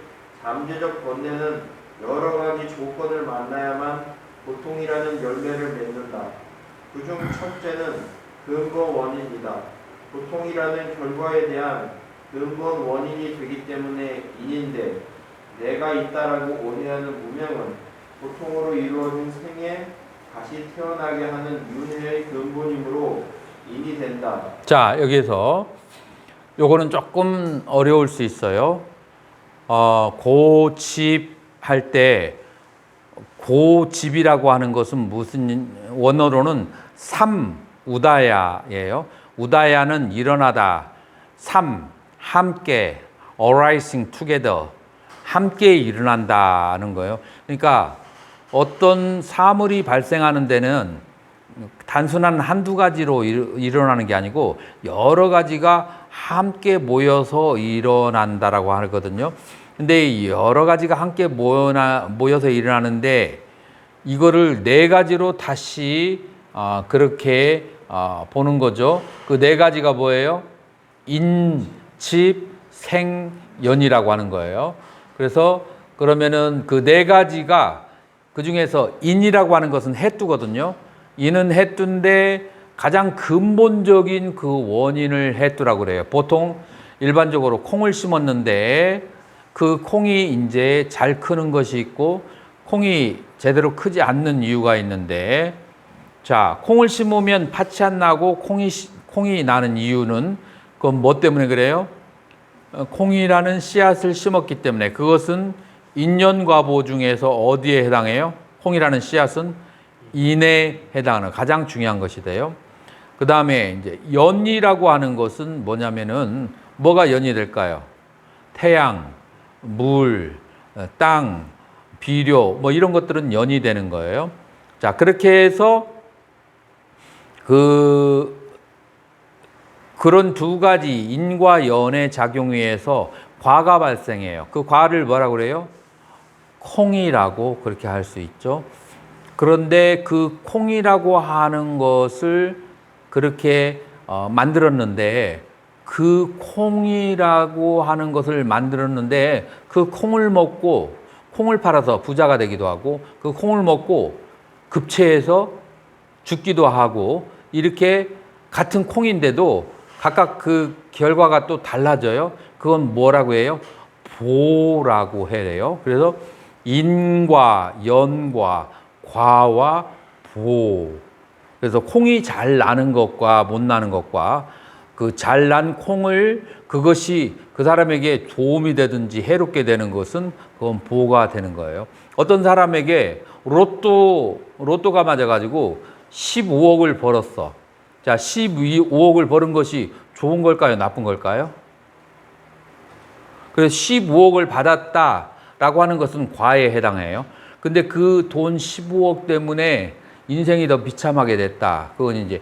잠재적 번뇌는 여러 가지 조건을 만나야만 고통이라는 열매를 맺는다. 그중 첫째는 근본 원인이다. 고통이라는 결과에 대한 근본 원인이 되기 때문에 인인데 내가 있다라고 원해하는 무명은 고통으로 이루어진 생에 다시 태어나게 하는 윤회의 근본이므로 인이 된다. 자, 여기에서 요거는 조금 어려울 수 있어요. 고집할 때 고집이라고 하는 것은 무슨 원어로는 우다야예요. 우다야는 일어나다. 함께 arising together 함께 일어난다는 거예요. 그러니까 어떤 사물이 발생하는 데는 단순한 한두 가지로 일어나는 게 아니고 여러 가지가 함께 모여서 일어난다라고 하거든요. 근데 여러 가지가 함께 모여서 일어나는데 이거를 네 가지로 다시 그렇게 보는 거죠. 그 네 가지가 뭐예요? 인, 집, 생, 연이라고 하는 거예요. 그래서 그러면은 그 네 가지가 그 중에서 인이라고 하는 것은 해뚜거든요. 인은 해뚜인데 가장 근본적인 그 원인을 해뚜라고 그래요. 보통 일반적으로 콩을 심었는데 그 콩이 이제 잘 크는 것이 있고 콩이 제대로 크지 않는 이유가 있는데, 자, 콩을 심으면 팥이 안 나고 콩이 나는 이유는 그건 뭐 때문에 그래요? 콩이라는 씨앗을 심었기 때문에. 그것은 인연과보 중에서 어디에 해당해요? 콩이라는 씨앗은 인에 해당하는 가장 중요한 것이 돼요. 그 다음에 이제 연이라고 하는 것은 뭐냐면은 뭐가 연이 될까요? 태양, 물, 땅, 비료 뭐 이런 것들은 연이 되는 거예요. 자, 그렇게 해서 그런 두 가지 인과 연의 작용에 의해서 과가 발생해요. 그 과를 뭐라고 그래요? 콩이라고 그렇게 할 수 있죠. 그런데 그 콩이라고 하는 것을 그렇게 만들었는데 그 콩이라고 하는 것을 만들었는데 그 콩을 먹고 콩을 팔아서 부자가 되기도 하고 그 콩을 먹고 급체해서 죽기도 하고 이렇게 같은 콩인데도 각각 그 결과가 또 달라져요. 그건 뭐라고 해요? 보라고 해요. 그래서 인과 연과 과와 보. 그래서 콩이 잘 나는 것과 못 나는 것과 그 잘난 콩을 그것이 그 사람에게 도움이 되든지 해롭게 되는 것은 그건 보가 되는 거예요. 어떤 사람에게 로또가 맞아가지고 15억을 벌었어. 자, 15억을 벌은 것이 좋은 걸까요? 나쁜 걸까요? 그래서 15억을 받았다라고 하는 것은 과에 해당해요. 근데 그 돈 15억 때문에 인생이 더 비참하게 됐다. 그건 이제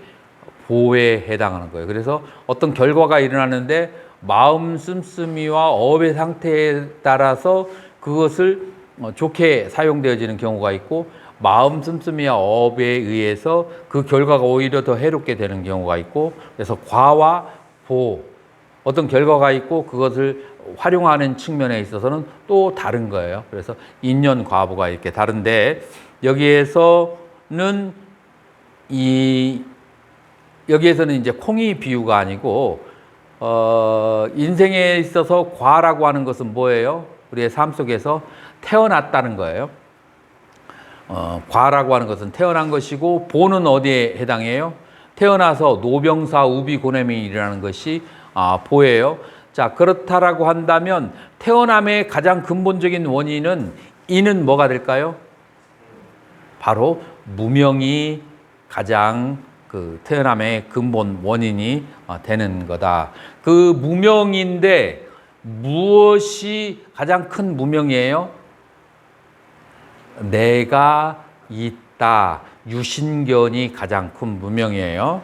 보에 해당하는 거예요. 그래서 어떤 결과가 일어나는데 마음 씀씀이와 업의 상태에 따라서 그것을 좋게 사용되어지는 경우가 있고 마음 씀씀이와 업에 의해서 그 결과가 오히려 더 해롭게 되는 경우가 있고 그래서 과와 보 어떤 결과가 있고 그것을 활용하는 측면에 있어서는 또 다른 거예요. 그래서 인연 과보가 이렇게 다른데 여기에서는 이제 콩이 비유가 아니고 인생에 있어서 과라고 하는 것은 뭐예요? 우리의 삶 속에서 태어났다는 거예요. 과라고 하는 것은 태어난 것이고 보는 어디에 해당해요? 태어나서 노병사 우비고냄이 일어나는 것이 보예요. 자, 그렇다라고 한다면 태어남의 가장 근본적인 원인은 이는 뭐가 될까요? 바로 무명이 가장 그 태어남의 근본 원인이 되는 거다. 그 무명인데 무엇이 가장 큰 무명이에요? 내가 있다. 유신견이 가장 큰 무명이에요.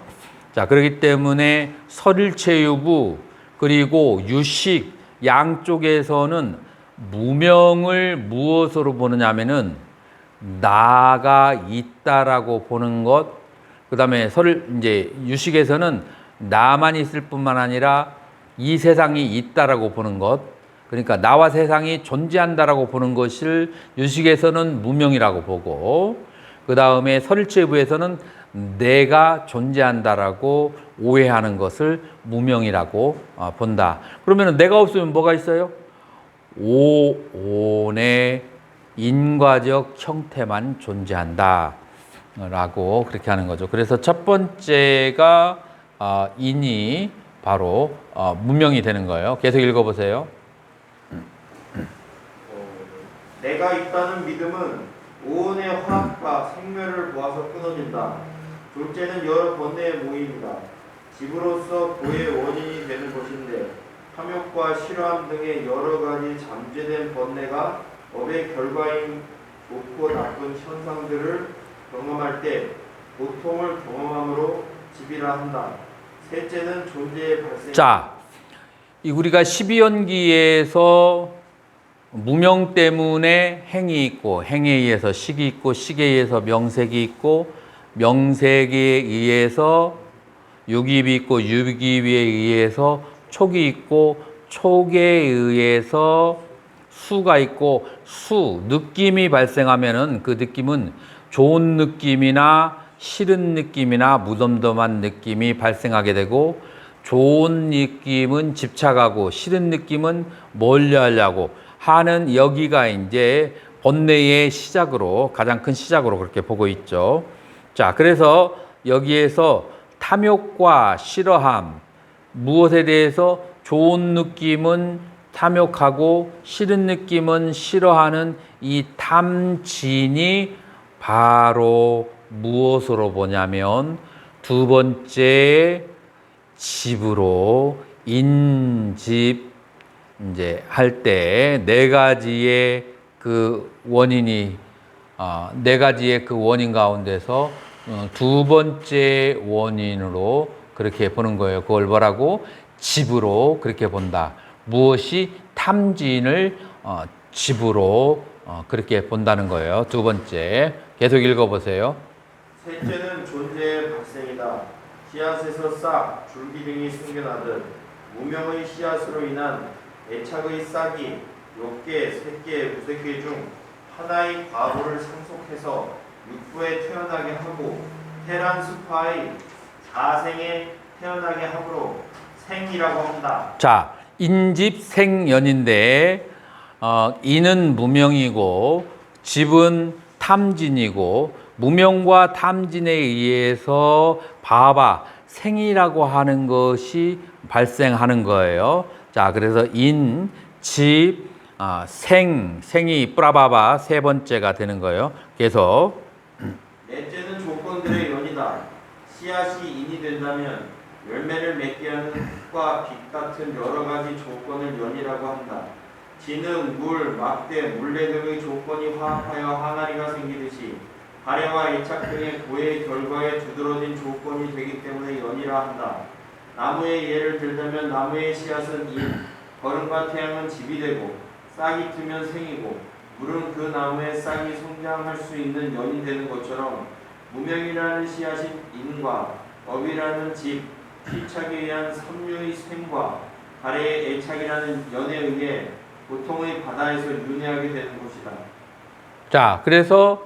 자, 그렇기 때문에 설일체유부 그리고 유식 양쪽에서는 무명을 무엇으로 보느냐 하면은 나가 있다라고 보는 것, 그 다음에 이제 유식에서는 나만 있을 뿐만 아니라 이 세상이 있다라고 보는 것, 그러니까 나와 세상이 존재한다라고 보는 것을 유식에서는 무명이라고 보고, 그 다음에 설일체부에서는 내가 존재한다라고 오해하는 것을 무명이라고 본다. 그러면 내가 없으면 뭐가 있어요? 오온의 인과적 형태만 존재한다 라고 그렇게 하는 거죠. 그래서 첫 번째가 인이 바로 무명이 되는 거예요. 계속 읽어보세요. 내가 있다는 믿음은 오온의 화합과 생멸을 보아서 끊어진다. 둘째는 여러 번뇌의 모임이다. 집으로서 보의 원인이 되는 것인데 탐욕과 싫어함 등의 여러 가지 잠재된 번뇌가 업의 결과인 좋고 나쁜 현상들을 경험할 때 고통을 경험함으로 집이라 한다. 셋째는 존재의 발생. 자, 우리가 12연기에서 무명 때문에 행이 있고 행에 의해서 식이 있고 식에 의해서 명색이 있고 명색에 의해서 육입이 있고 육입에 의해서 촉이 있고 촉에 의해서 수가 있고 느낌이 발생하면은 그 느낌은 좋은 느낌이나 싫은 느낌이나 무덤덤한 느낌이 발생하게 되고 좋은 느낌은 집착하고 싫은 느낌은 멀리하려고 하는 여기가 이제 번뇌의 시작으로 가장 큰 시작으로 그렇게 보고 있죠. 자, 그래서 여기에서 탐욕과 싫어함 무엇에 대해서 좋은 느낌은 탐욕하고 싫은 느낌은 싫어하는 이 탐진이 바로 무엇으로 보냐면 두 번째 집으로 인집 이제 할 때 네 가지의 그 원인이 네 가지의 그 원인 가운데서 두 번째 원인으로 그렇게 보는 거예요. 그걸 뭐라고? 집으로 그렇게 본다. 무엇이 탐진을 집으로 그렇게 본다는 거예요. 두 번째. 계속 읽어보세요. 셋째는 존재의 발생이다. 씨앗에서 싹, 줄기 등이 생겨나듯 무명의 씨앗으로 인한 애착의 싹이 욥계, 셋계, 무색계 중 하나의 과보를 상속해서 육부에 태어나게 하고 테란 수파의 자생에 태어나게 하므로 생이라고 한다. 자, 인집생연인데 인은 무명이고 집은 탐진이고 무명과 탐진에 의해서 봐봐 생이라고 하는 것이 발생하는 거예요. 자, 그래서 인, 집, 생이 뿌라바바 세 번째가 되는 거예요. 그래서 넷째는 조건들의 연이다. 씨앗이 인이 된다면 열매를 맺게 하는 흙과 빛 같은 여러 가지 조건을 연이라고 한다. 진흙, 물, 막대, 물레 등의 조건이 화합하여 항아리가 생기듯이 발해와 애착 등의 고의 결과에 두드러진 조건이 되기 때문에 연이라 한다. 나무의 예를 들자면 나무의 씨앗은 인, 거름과 태양은 집이 되고 싹이 트면 생이고 물은 그 나무의 싹이 성장할 수 있는 연이 되는 것처럼 무명이라는 씨앗인 인과 업이라는 집, 피착에 의한 삼류의 생과 발해의 애착이라는 연에 의해 보통의 바다에서 윤회하게 되는 것이다. 자, 그래서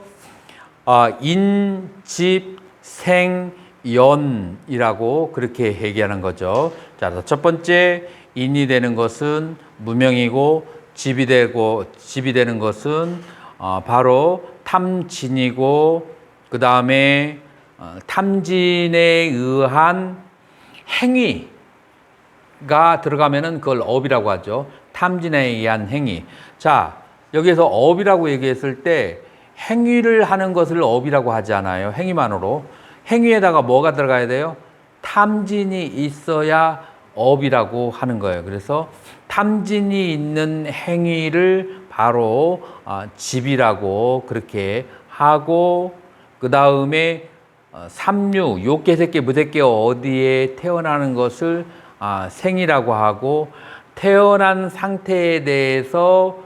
인, 집, 생, 연이라고 그렇게 얘기하는 거죠. 자, 첫 번째 인이 되는 것은 무명이고 집이 되는 것은 바로 탐진이고 그 다음에 탐진에 의한 행위가 들어가면은 그걸 업이라고 하죠. 탐진에 의한 행위. 자, 여기에서 업이라고 얘기했을 때 행위를 하는 것을 업이라고 하지 않아요. 행위만으로. 행위에다가 뭐가 들어가야 돼요? 탐진이 있어야 업이라고 하는 거예요. 그래서 탐진이 있는 행위를 바로 집이라고 그렇게 하고 그 다음에 삼류, 욥계, 셋계, 무색계 어디에 태어나는 것을 생이라고 하고 태어난 상태에 대해서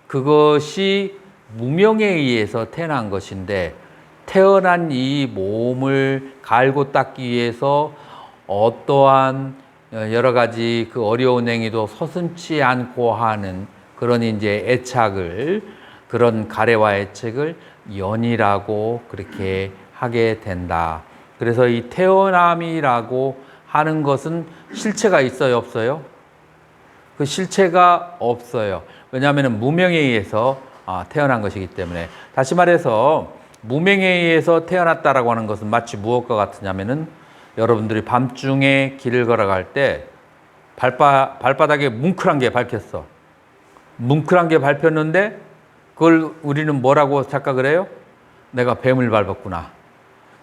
그것이 무명에 의해서 태어난 것인데 태어난 이 몸을 갈고 닦기 위해서 어떠한 여러 가지 그 어려운 행위도 서슴지 않고 하는 그런 이제 애착을 그런 가래와 애착을 연이라고 그렇게 하게 된다. 그래서 이 태어남이라고 하는 것은 실체가 있어요, 없어요? 그 실체가 없어요. 왜냐하면 무명에 의해서 태어난 것이기 때문에. 다시 말해서 무명에 의해서 태어났다라고 하는 것은 마치 무엇과 같으냐면은 여러분들이 밤중에 길을 걸어갈 때 발바닥에 뭉클한 게 밝혔어. 뭉클한 게 밟혔는데 그걸 우리는 뭐라고 착각을 해요? 내가 뱀을 밟았구나.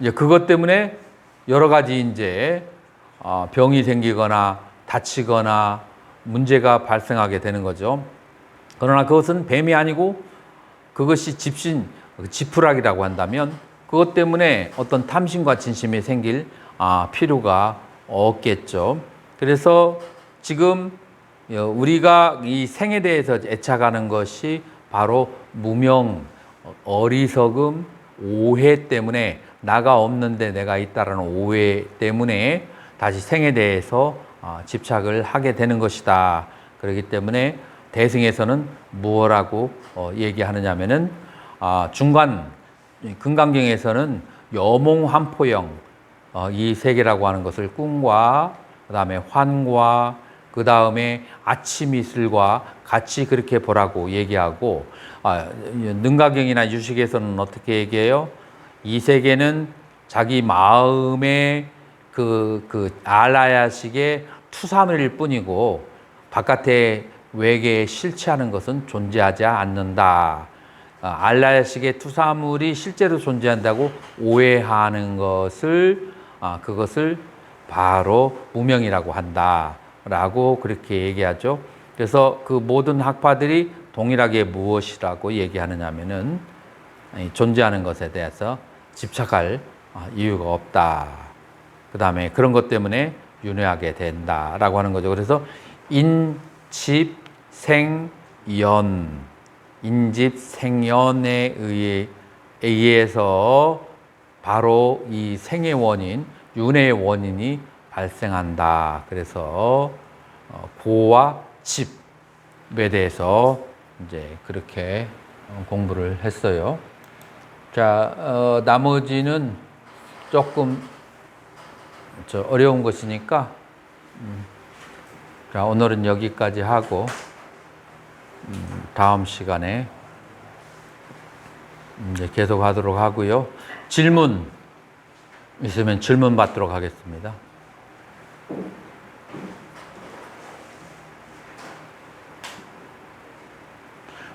이제 그것 때문에 여러 가지 이제 병이 생기거나 다치거나 문제가 발생하게 되는 거죠. 그러나 그것은 뱀이 아니고 그것이 지푸라기라고 한다면 그것 때문에 어떤 탐심과 진심이 생길 필요가 없겠죠. 그래서 지금 우리가 이 생에 대해서 애착하는 것이 바로 무명, 어리석음, 오해 때문에 나가 없는데 내가 있다라는 오해 때문에 다시 생에 대해서 집착을 하게 되는 것이다. 그렇기 때문에 대승에서는 무엇라고 얘기하느냐면은 중간 금강경에서는 여몽환포영 이 세 개라고 하는 것을 꿈과 그 다음에 환과 그 다음에 아침 이슬과 같이 그렇게 보라고 얘기하고 능가경이나 유식에서는 어떻게 얘기해요? 이 세계는 자기 마음의 그 알라야식의 투사물일 뿐이고 바깥에 외계에 실체하는 것은 존재하지 않는다. 알라야식의 투사물이 실제로 존재한다고 오해하는 것을 그것을 바로 무명이라고 한다라고 그렇게 얘기하죠. 그래서 그 모든 학파들이 동일하게 무엇이라고 얘기하느냐면은 존재하는 것에 대해서 집착할 이유가 없다. 그 다음에 그런 것 때문에 윤회하게 된다라고 하는 거죠. 그래서 인집 생연, 인집 생연에 의해서 바로 이 생의 원인, 윤회의 원인이 발생한다. 그래서 고와 집에 대해서 이제 그렇게 공부를 했어요. 자, 나머지는 조금 어려운 것이니까, 자, 오늘은 여기까지 하고, 다음 시간에 이제 계속 하도록 하고요. 질문 있으면 질문 받도록 하겠습니다.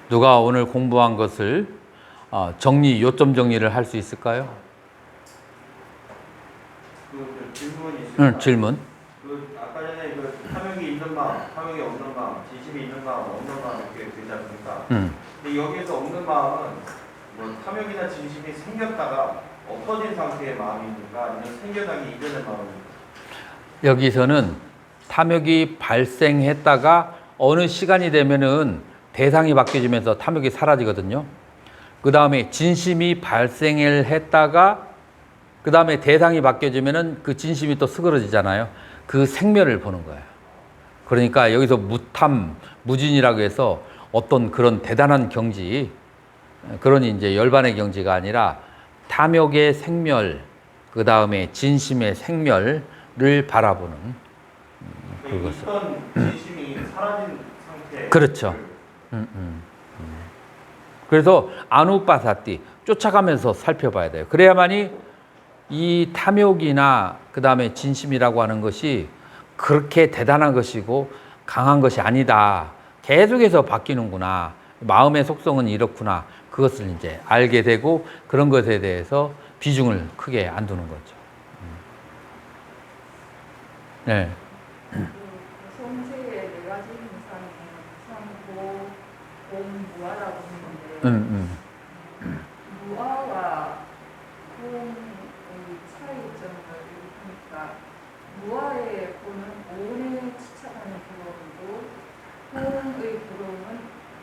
누가 오늘 공부한 것을 요점 정리를 할 수 있을까요? 그 질문이 있습니다. 응, 질문. 아까 전에 탐욕이 있는 마음, 탐욕이 없는 마음, 진심이 있는 마음, 없는 마음 이렇게 되지 않습니까? 근데 여기에서 없는 마음은 뭐 탐욕이나 진심이 생겼다가 엎어진 상태의 마음입니까? 아니면 생겨나기 이전의 마음입니까? 여기서는 탐욕이 발생했다가 어느 시간이 되면은 대상이 바뀌어지면서 탐욕이 사라지거든요. 그 다음에 진심이 발생을 했다가 그 다음에 대상이 바뀌어지면은 그 진심이 또 스그러지잖아요. 그 생멸을 보는 거예요. 그러니까 여기서 무탐, 무진이라고 해서 어떤 그런 대단한 경지, 그런 이제 열반의 경지가 아니라 탐욕의 생멸, 그 다음에 진심의 생멸을 바라보는 그것을. 있던 진심이 사라진 상태. 그렇죠. 그래서 아누빠사띠 쫓아가면서 살펴봐야 돼요. 그래야만이 이 탐욕이나 그 다음에 진심이라고 하는 것이 그렇게 대단한 것이고 강한 것이 아니다. 계속해서 바뀌는구나. 마음의 속성은 이렇구나. 그것을 이제 알게 되고 그런 것에 대해서 비중을 크게 안 두는 거죠. 네. 성세의 네 가지 현상이 무상고, 공, 무아라고 하는데 무아와 공의 차이점을 보니까 무아의 공은 오온에 집착하는 부러움이고 공의 부러움은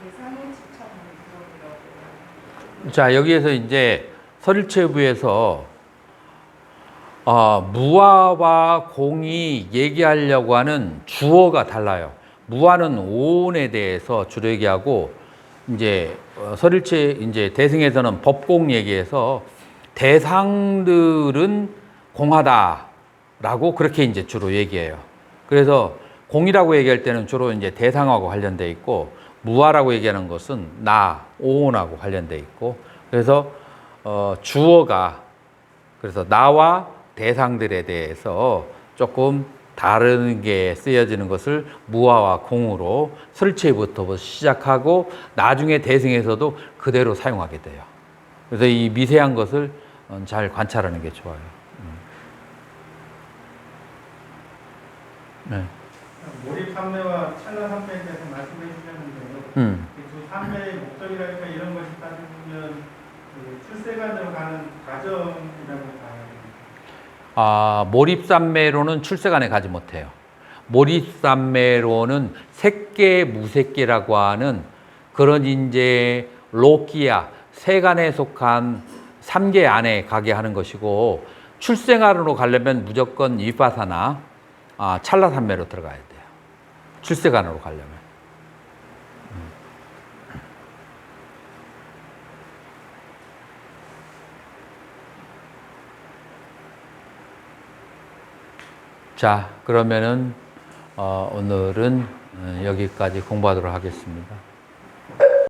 대상에 집착하는 부러움이라고 해요. 자, 여기에서 이제 서ril체부에서 무아와 공이 얘기하려고 하는 주어가 달라요. 무아는 오온에 대해서 주로 얘기하고, 이제 서ril체 이제 대승에서는 법공 얘기해서 대상들은 공하다라고 그렇게 이제 주로 얘기해요. 그래서 공이라고 얘기할 때는 주로 이제 대상하고 관련돼 있고, 무아라고 얘기하는 것은 나, 오온하고 관련돼 있고, 그래서 주어가 그래서 나와 대상들에 대해서 조금 다른 게 쓰여지는 것을 무아와 공으로 설치부터 시작하고 나중에 대승에서도 그대로 사용하게 돼요. 그래서 이 미세한 것을 잘 관찰하는 게 좋아요. 네. 몰입 삼매와 찰나 삼매에 대해서 말씀해 주셨는데요. 두 삼매의 목적이랄까 이런 것이 따지면 출세관으로 가는 과정이라고 봐요. 몰입삼매로는 출세관에 가지 못해요. 몰입삼매로는 색계, 무색계라고 하는 그런 이제 로키야, 세간에 속한 3계 안에 가게 하는 것이고, 출세관으로 가려면 무조건 위파사나 찰나삼매로 들어가야 돼요. 출세관으로 가려면. 자, 그러면은 오늘은 여기까지 공부하도록 하겠습니다.